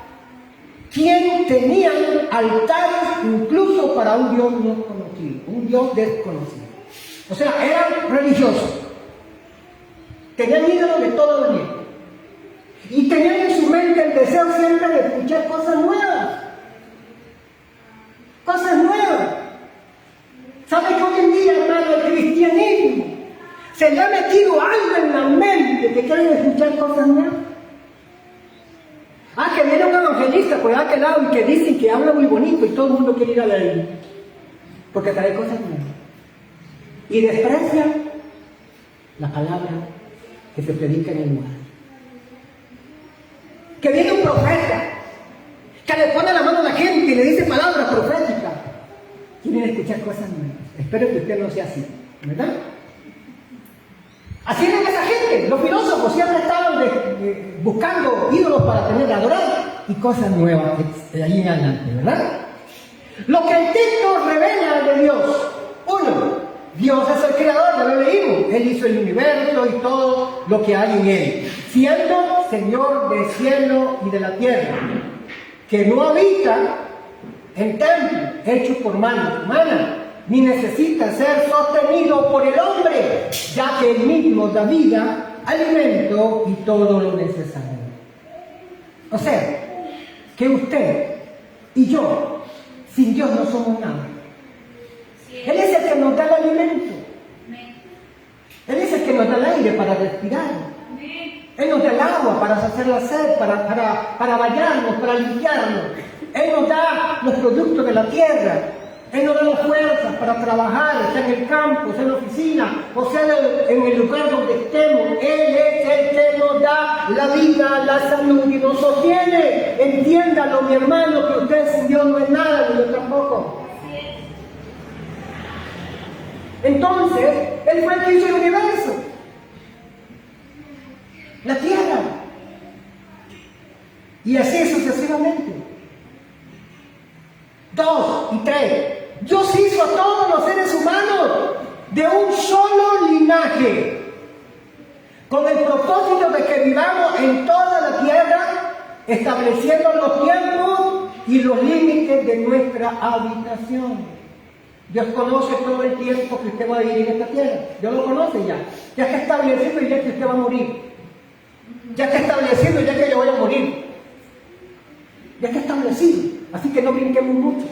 quienes tenían altares incluso para un Dios no conocido, un Dios desconocido. O sea, eran religiosos, tenían ídolos de todo manera y tenían en su mente el deseo siempre de escuchar cosas nuevas. Cosas nuevas. ¿Sabe que hoy en día, hermano, el cristianismo se le ha metido algo en la mente que quieren escuchar cosas nuevas? Ah, que viene un evangelista por aquel lado y que dicen que habla muy bonito y todo el mundo quiere ir a la iglesia porque trae cosas nuevas. Y desprecia la palabra que se predica en el lugar. Que viene un profeta que le pone la mano a la gente y le dice palabras proféticas. Quieren escuchar cosas nuevas. Espero que usted no sea así, ¿verdad? Así eran esa gente. Los filósofos siempre estaban buscando ídolos para tener, adorar y cosas nuevas de ahí en adelante, ¿verdad? Lo que el texto revela de Dios. Uno, Dios es el creador, ya lo leímos. Él hizo el universo y todo lo que hay en él, siendo Señor del cielo y de la tierra, que no habita en templos hechos por manos humanas, ni necesita ser sostenido por el hombre, ya que él mismo da vida, alimento y todo lo necesario. O sea, que usted y yo, sin Dios no somos nada. Él es el que nos da el alimento. Él es el que nos da el aire para respirar. Él nos da el agua para saciar la sed, para bañarnos, para limpiarnos. Él nos da los productos de la tierra. Él nos da las fuerzas para trabajar, sea en el campo, sea en la oficina, o sea en el lugar donde estemos. Él es el que nos da la vida, la salud y nos sostiene. Entiéndalo, mi hermano, que usted sin Dios no es nada, ni yo tampoco. Entonces, Él fue el que hizo el universo, la tierra, y así sucesivamente. 2 y 3. Dios hizo a todos los seres humanos de un solo linaje, con el propósito de que vivamos en toda la tierra, estableciendo los tiempos y los límites de nuestra habitación. Dios conoce todo el tiempo que usted va a vivir en esta tierra. Dios lo conoce ya. Ya está establecido y ya que usted va a morir. Ya está establecido y ya que yo voy a morir. Ya está establecido. Así que no brinquemos mucho.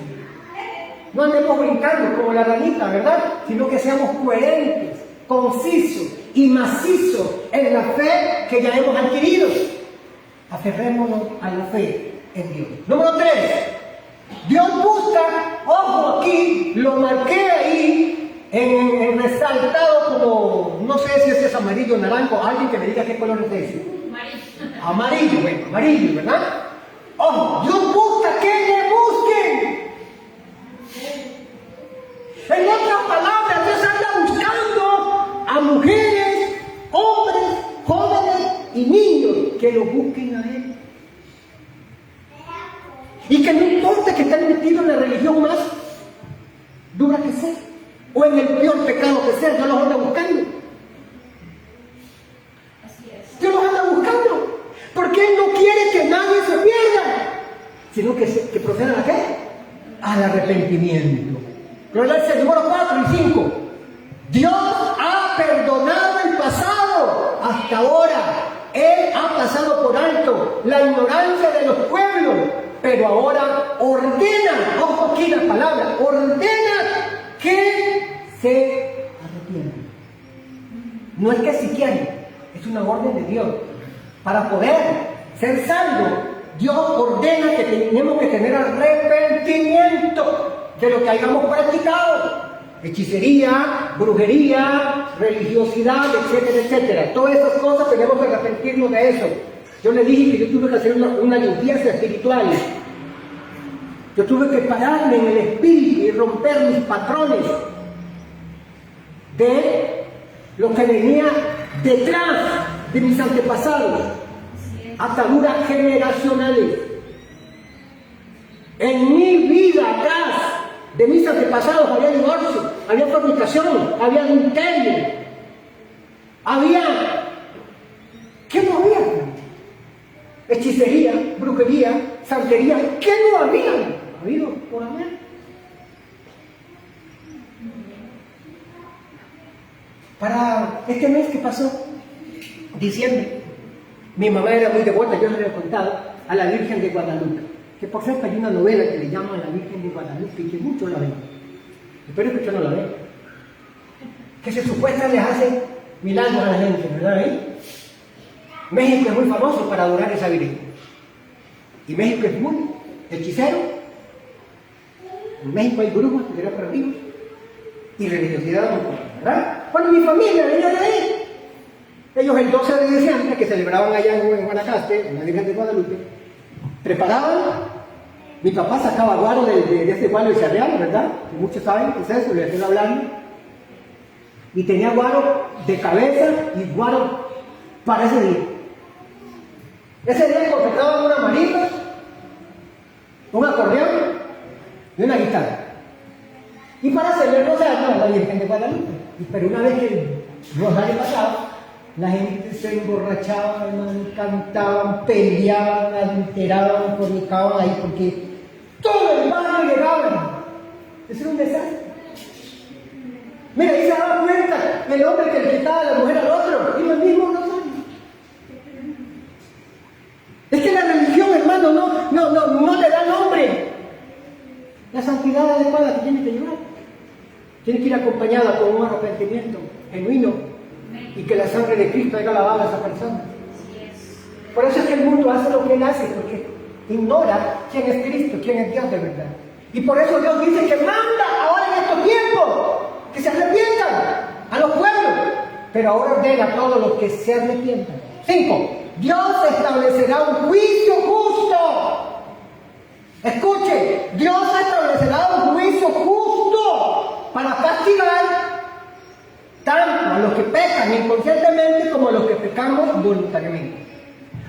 No andemos brincando como la ranita, ¿verdad? Sino que seamos coherentes, concisos y macizos en la fe que ya hemos adquirido. Aferrémonos a la fe en Dios. Número 3. Dios busca, ojo aquí, lo marqué ahí en resaltado como, no sé si ese es amarillo o naranjo, alguien que me diga qué color es ese. Amarillo. Amarillo, bueno, amarillo, ¿verdad? Ojo, Dios busca que le busquen. En otras palabras, Dios anda buscando a mujeres, hombres, jóvenes y niños que lo busquen a Él. Y que no importa que estén metidos en la religión más dura que sea, o en el peor pecado que sea, Dios los anda buscando. Así es. Dios los anda buscando, porque Él no quiere que nadie se pierda, sino que procedan a qué? Al arrepentimiento. Gloria al Señor. Número 4 y 5. Dios ha perdonado el pasado hasta ahora. Él ha pasado por alto la ignorancia de los pueblos, pero ahora ordena, ojo aquí la palabra, ordena que se arrepientan. No es que si quieren, Es una orden de Dios. Para poder ser salvo, Dios ordena que tenemos que tener arrepentimiento de lo que hayamos practicado. Hechicería, brujería, religiosidad, etcétera, etcétera. Todas esas cosas tenemos que arrepentirnos de eso. Yo le dije que yo tuve que hacer una limpieza espiritual. Yo tuve que pararme en el espíritu y romper mis patrones de lo que venía detrás de mis antepasados, ataduras generacionales. En mi vida atrás de mis antepasados había divorcio, había fornicación, había adulterio, ¿qué no había? Hechicería, brujería, santería, ¿qué no había? Habido por haber. Para este mes que pasó, diciembre, mi mamá era muy devota, yo les había contado, a la Virgen de Guadalupe, que por cierto hay una novela que le llaman La Virgen de Guadalupe y que muchos la ven. Espero que usted no la vea. Que se supuesta les hace milagros a la gente, ¿verdad? México es muy famoso para adorar a esa Virgen. Y México es muy hechicero. En México hay brujos que eran perdidos. Y religiosidad muy fuerte, ¿verdad? Bueno, mi familia venía de ahí. Ellos el 12 de diciembre, que celebraban allá en Guanacaste, en la Virgen de Guadalupe, preparaban. Mi papá sacaba guaro de este guaro de cereal, ¿verdad? Que muchos saben qué es eso, les estoy hablando. Y tenía guaro de cabeza y guaro para ese día. Ese día contrataban una marita, un acordeón y una guitarra. Y para hacerle rosario a la Virgen de Guadalupe. Pero una vez que el rosario pasaba, la gente se emborrachaba, cantaban, peleaban, adulteraban, fornicaban ahí, porque todo el barrio llegaba. Eso era un desastre. Mira, ahí se daba cuenta el hombre que le quitaba a la mujer al otro, y lo mismo rosario. Es que la religión, hermano, no le da nombre. La santidad adecuada que tiene que llevar. Tiene que ir acompañada con un arrepentimiento genuino y que la sangre de Cristo haya lavado a esa persona. Por eso es que el mundo hace lo que él hace, porque ignora quién es Cristo, quién es Dios de verdad. Y por eso Dios dice que manda ahora en estos tiempos que se arrepientan a los pueblos, pero ahora ordena a todos los que se arrepientan. 5. Dios establecerá un juicio justo. Escuche, Dios establecerá un juicio justo para castigar tanto a los que pecan inconscientemente como a los que pecamos voluntariamente.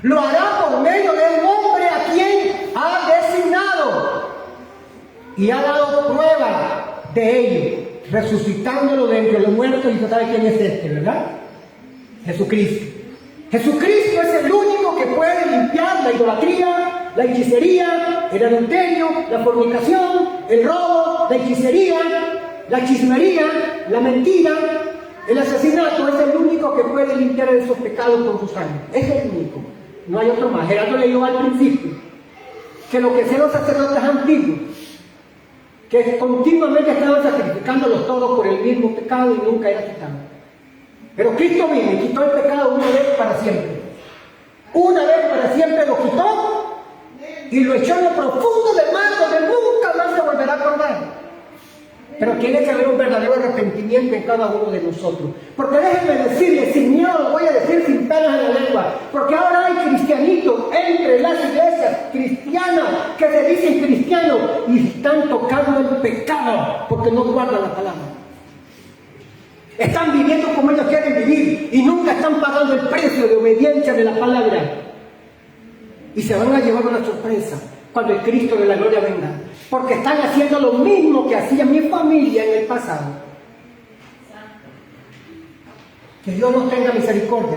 Lo hará por medio de un hombre a quien ha designado y ha dado prueba de ello, resucitándolo de entre los muertos. Y usted sabe quién es este, ¿verdad? Jesucristo. Jesucristo es el único que puede limpiar la idolatría, la hechicería, el adulterio, la fornicación, el robo, la hechicería, la chismería, la mentira, el asesinato. Es el único que puede limpiar esos pecados con su sangre. Es el único. No hay otro más. Gerardo leyó al principio que lo que hacían los sacerdotes antiguos, que continuamente estaban sacrificando los toros por el mismo pecado y nunca era quitado. Pero Cristo vino y quitó el pecado una vez para siempre. Una vez para siempre lo quitó y lo echó en lo profundo del mar, donde nunca más se volverá a acordar. Pero tiene que haber un verdadero arrepentimiento en cada uno de nosotros. Porque déjenme decirles, sin miedo lo voy a decir sin penas en la lengua, porque ahora hay cristianitos entre las iglesias cristianas que se dicen cristianos y están tocando el pecado porque no guardan la palabra. Están viviendo como ellos quieren vivir y nunca están pagando el precio de obediencia de la palabra. Y se van a llevar una sorpresa cuando el Cristo de la gloria venga. Porque están haciendo lo mismo que hacía mi familia en el pasado. Que Dios nos tenga misericordia.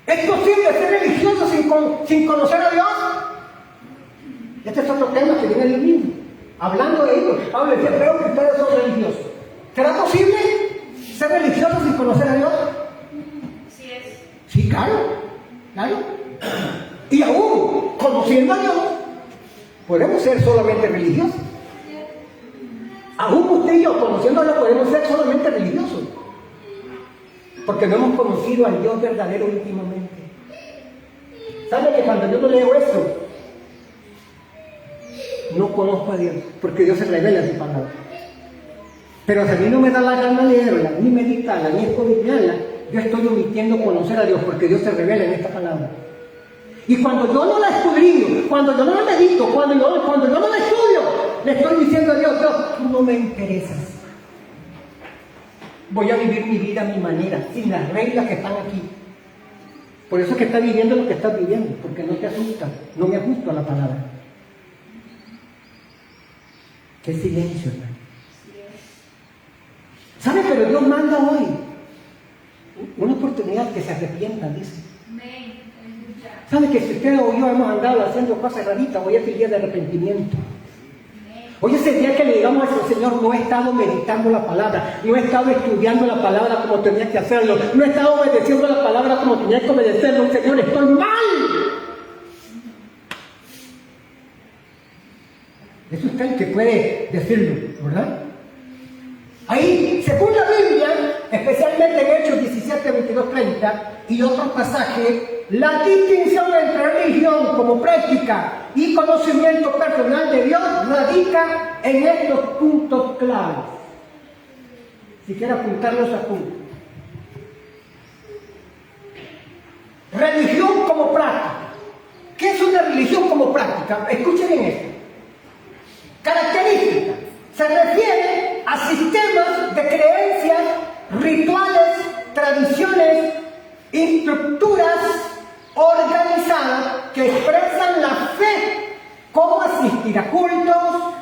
¿Es posible ser religioso sin conocer a Dios? Este es otro tema que viene del mismo. Hablando de ellos, Pablo decía, creo que ustedes son religiosos. ¿Será posible ser religioso sin conocer a Dios? Sí es. Sí, claro. Y aún, conociendo a Dios, podemos ser solamente religiosos. Aún usted y yo, conociendo a Dios, podemos ser solamente religiosos. porque no hemos conocido al Dios verdadero íntimamente. ¿Sabe que cuando yo no leo esto, no conozco a Dios? Porque Dios se revela en su palabra. Pero si a mí no me da la gana leerla, ni meditarla, ni escudriñarla, yo estoy omitiendo conocer a Dios, porque Dios se revela en esta palabra. Y cuando yo no la escudriño, cuando yo no la medito, cuando yo no la estudio, le estoy diciendo a Dios, Dios, tú no me interesas. Voy a vivir mi vida a mi manera, sin las reglas que están aquí. Por eso es que estás viviendo lo que estás viviendo, porque no te asusta, no me ajusto a la palabra. Qué silencio, hermano. ¿Sabe? Pero Dios manda hoy una oportunidad que se arrepientan, dice. ¿Sabe que si usted o yo hemos andado haciendo cosas raritas, hoy es el día de arrepentimiento? Hoy es el día que le digamos al Señor, no he estado meditando la palabra, no he estado estudiando la palabra como tenía que hacerlo, no he estado obedeciendo la palabra como tenía que obedecerlo, Señor, estoy mal. Es usted el que puede decirlo, ¿verdad? Ahí, según la Biblia, especialmente en Hechos 17, 22, 30 y otros pasajes, la distinción entre religión como práctica y conocimiento personal de Dios radica en estos puntos claves. Si quiere apuntarlos, apunte. Religión como práctica. ¿Qué es una religión como práctica? Escuchen bien esto. Característica. Se refiere a sistemas de creencias, rituales, tradiciones, estructuras organizadas que expresan la fe, como asistir a cultos,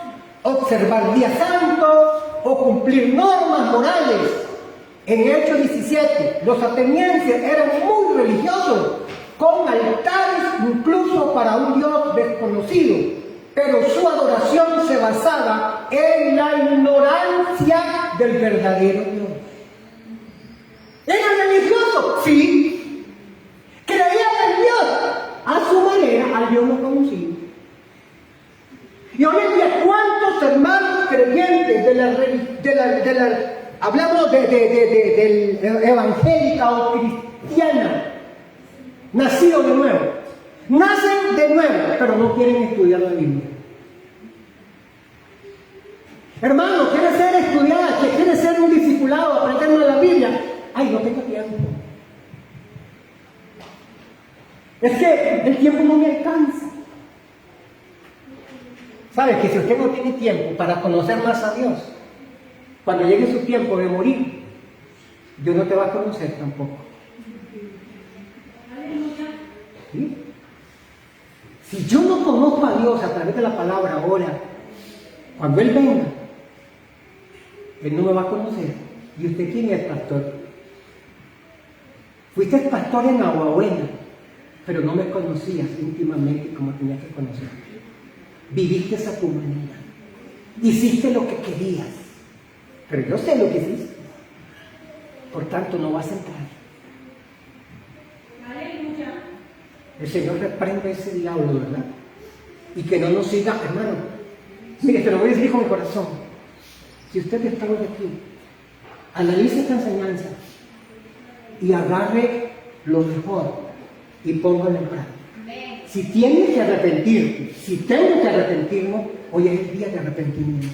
observar días santos o cumplir normas morales. En Hechos 17, los atenienses eran muy religiosos, con altares incluso para un Dios desconocido, pero su adoración se basaba en la ignorancia del verdadero Dios. ¿Eran religiosos? Sí. Creían en Dios a su manera, al Dios no conocido. Y hoy en día, ¿cuántos hermanos creyentes hablamos del evangélica o cristiana, nacidos de nuevo? Nacen de nuevo, pero no quieren estudiar la Biblia. Hermano, quiere ser estudiado, quiere ser un discipulado, aprender la Biblia. Ay, no tengo tiempo. Es que el tiempo no me alcanza. ¿Sabe que si usted no tiene tiempo para conocer más a Dios, cuando llegue su tiempo de morir, Dios no te va a conocer tampoco? ¿Sí? Si yo no conozco a Dios a través de la palabra ahora, cuando Él venga, Él no me va a conocer. ¿Y usted quién es, pastor? Fuiste pastor en Aguabuena, pero no me conocías íntimamente como tenías que conocer. Viviste a tu manera. Hiciste lo que querías. Pero yo sé lo que hiciste. Por tanto, no vas a entrar. Aleluya. El Señor reprende a ese diablo, ¿verdad? Y que no nos siga, hermano. Mire, te lo voy a decir con mi corazón. Si usted está hoy aquí, analice esta enseñanza y agarre lo mejor y póngalo en práctica. Si tienes que arrepentirte, si tengo que arrepentirnos, hoy es el día de arrepentimiento.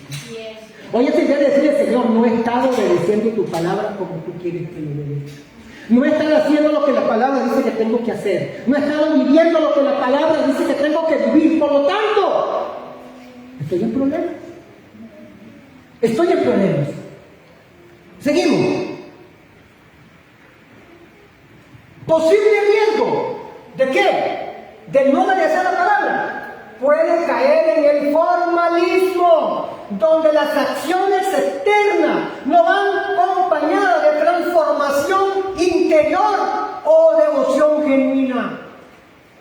Hoy es el día de decirle, Señor, no he estado obedeciendo tu palabra como tú quieres que lo obedezca. No he estado haciendo lo que la palabra dice que tengo que hacer. No he estado viviendo lo que la palabra dice que tengo que vivir. Por lo tanto, estoy en problemas. Estoy en problemas. Seguimos. Posible riesgo. ¿De qué? De no obedecer la palabra. Puede caer en el formalismo, donde las acciones externas no van acompañadas de transformación interior o devoción genuina.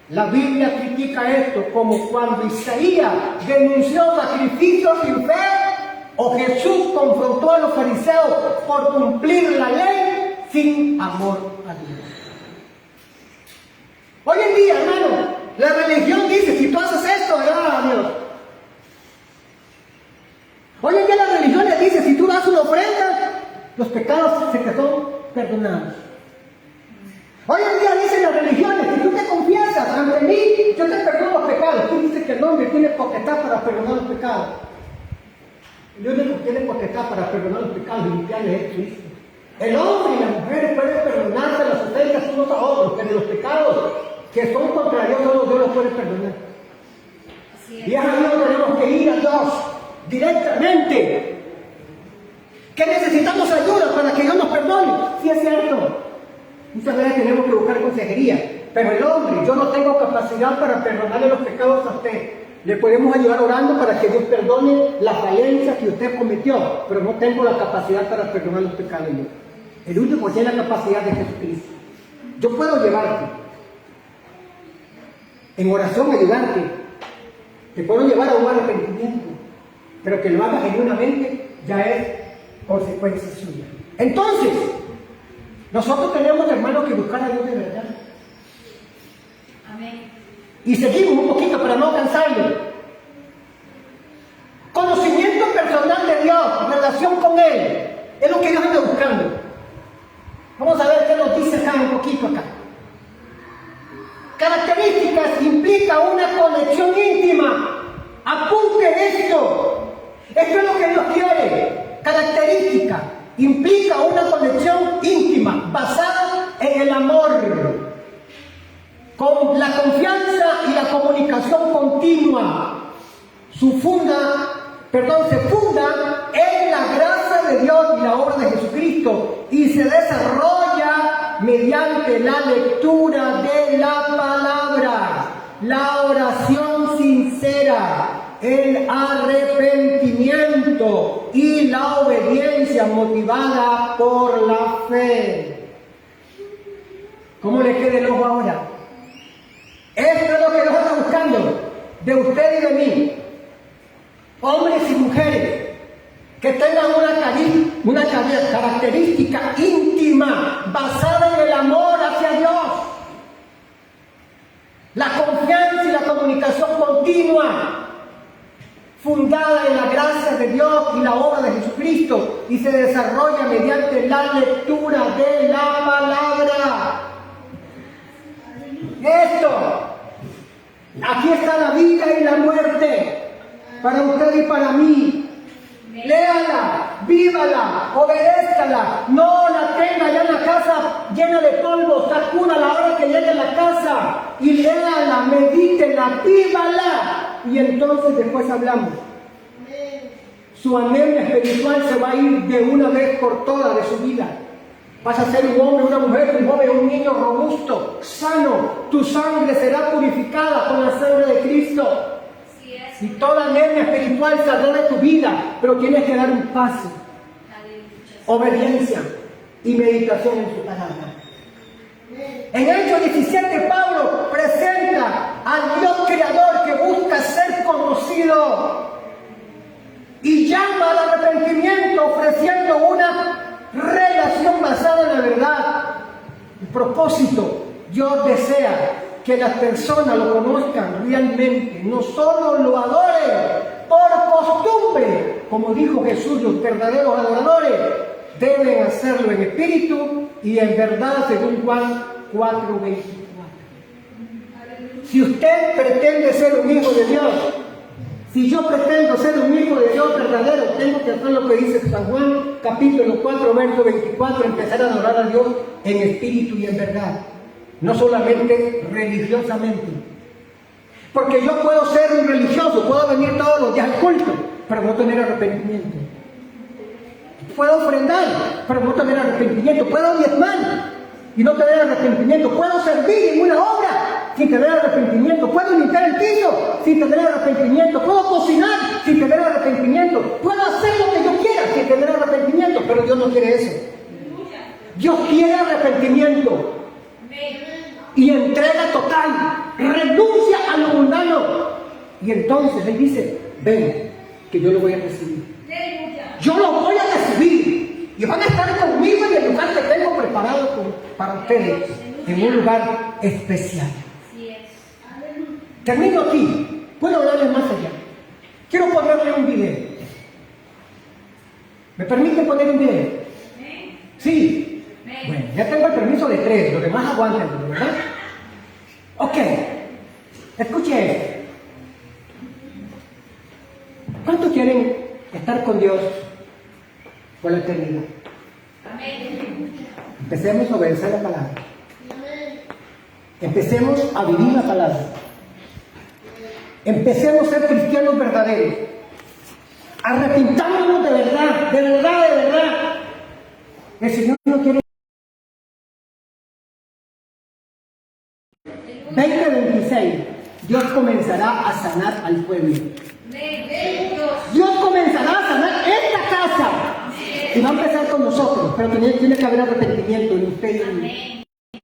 La Biblia critica esto, como cuando Isaías denunció sacrificios sin fe, o Jesús confrontó a los fariseos por cumplir la ley sin amor a Dios. Hoy en día, hermano, la religión dice, si tú haces esto, agrada a Dios. Hoy en día la religión le dice, si tú das una ofrenda, los pecados se te son perdonados. mí, yo te perdono los pecados. Tú dices que el hombre tiene potestad para perdonar los pecados. El único que tiene potestad para perdonar los pecados y limpiarles es Cristo. El hombre y la mujer pueden perdonarse las ofensas unos a otros, pero los pecados que son contra Dios solo Dios los puede perdonar. Y es ahí donde tenemos que ir a Dios directamente. Que necesitamos ayuda para que Dios nos perdone. Sí, es cierto. Muchas veces tenemos que buscar consejería. Pero el hombre, yo no tengo capacidad para perdonarle los pecados a usted. Le podemos ayudar orando para que Dios perdone la falencia que usted cometió. Pero no tengo la capacidad para perdonar los pecados yo. El único que tiene la capacidad es Jesucristo. Yo puedo llevarte. En oración ayudarte. Te puedo llevar a un arrepentimiento. Pero que lo hagas genuinamente ya es consecuencia suya. Entonces, nosotros tenemos, hermanos, que buscar a Dios de verdad. Amén. Y seguimos un poquito para no cansarle. Conocimiento personal de Dios, relación con Él, es lo que Dios anda buscando. Vamos a ver qué nos dice acá un poquito acá. Características implica una conexión íntima. Apunte esto. Esto es lo que Dios quiere. Característica implica una conexión íntima basada en el amor, con la confianza y la comunicación continua. Se funda en la gracia de Dios y la obra de Jesucristo y se desarrolla mediante la lectura de la palabra, la oración sincera, el arrepentimiento y la obediencia motivada por la fe. ¿Cómo le queda el ojo ahora? Esto es lo que Dios está buscando de usted y de mí. Hombres y mujeres que tengan una característica íntima basada en el amor hacia Dios. La confianza y la comunicación continua fundada en la gracia de Dios y la obra de Jesucristo y se desarrolla mediante la lectura de la palabra. Esto, aquí está la vida y la muerte para usted y para mí. Léala, vívala, obedézcala, no la tenga ya en la casa llena de polvo, sacúdala a la hora que llegue a la casa y léala, medítela, vívala y entonces después hablamos. Su anemia espiritual se va a ir de una vez por todas de su vida. Vas a ser un hombre, una mujer, un joven, un niño robusto, sano. Tu sangre será purificada con la sangre de Cristo. Y toda anemia espiritual saldrá de tu vida, pero tienes que dar un paso. Obediencia y meditación en su palabra. En Hechos 17, Pablo presenta al Dios creador que busca ser conocido y llama al arrepentimiento ofreciendo una relación basada en la verdad. El propósito, Dios desea que las personas lo conozcan realmente, no solo lo adoren por costumbre, como dijo Jesús, los verdaderos adoradores deben hacerlo en espíritu y en verdad, según Juan 4:24. Si usted pretende ser un hijo de Dios, si yo pretendo ser un hijo de Dios verdadero, tengo que hacer lo que dice San Juan, capítulo 4, verso 24, empezar a adorar a Dios en espíritu y en verdad. No solamente religiosamente. Porque yo puedo ser un religioso, puedo venir todos los días al culto, pero no tener arrepentimiento. Puedo ofrendar, pero no tener arrepentimiento. Puedo diezmar y no tener arrepentimiento. Puedo servir en una obra sin tener arrepentimiento. Puedo limpiar el piso sin tener arrepentimiento. Puedo cocinar sin tener arrepentimiento. Puedo hacer lo que yo quiera sin tener arrepentimiento, pero Dios no quiere eso. Dios quiere arrepentimiento y entrega total, renuncia a lo mundano. Y entonces Él dice, ven, que yo lo voy a recibir. Yo lo voy a recibir. Y van a estar conmigo en el lugar que tengo preparado para ustedes, en un lugar especial. Termino aquí. Puedo hablarles más allá. Quiero ponerle un video. ¿Me permiten poner un video? Sí. Bueno, ya tengo el permiso de 3, los demás aguanten, ¿verdad? Ok. Escuche esto. ¿Cuántos quieren estar con Dios por la eternidad? Amén. Empecemos a obedecer la palabra. Empecemos a vivir la palabra. Empecemos a ser cristianos verdaderos. Arrepintámonos de verdad, de verdad, de verdad. El Señor no quiere. 20:26. Dios comenzará a sanar al pueblo. Dios comenzará a sanar esta casa. Y va a empezar con nosotros, pero tiene que haber arrepentimiento en usted y en mí.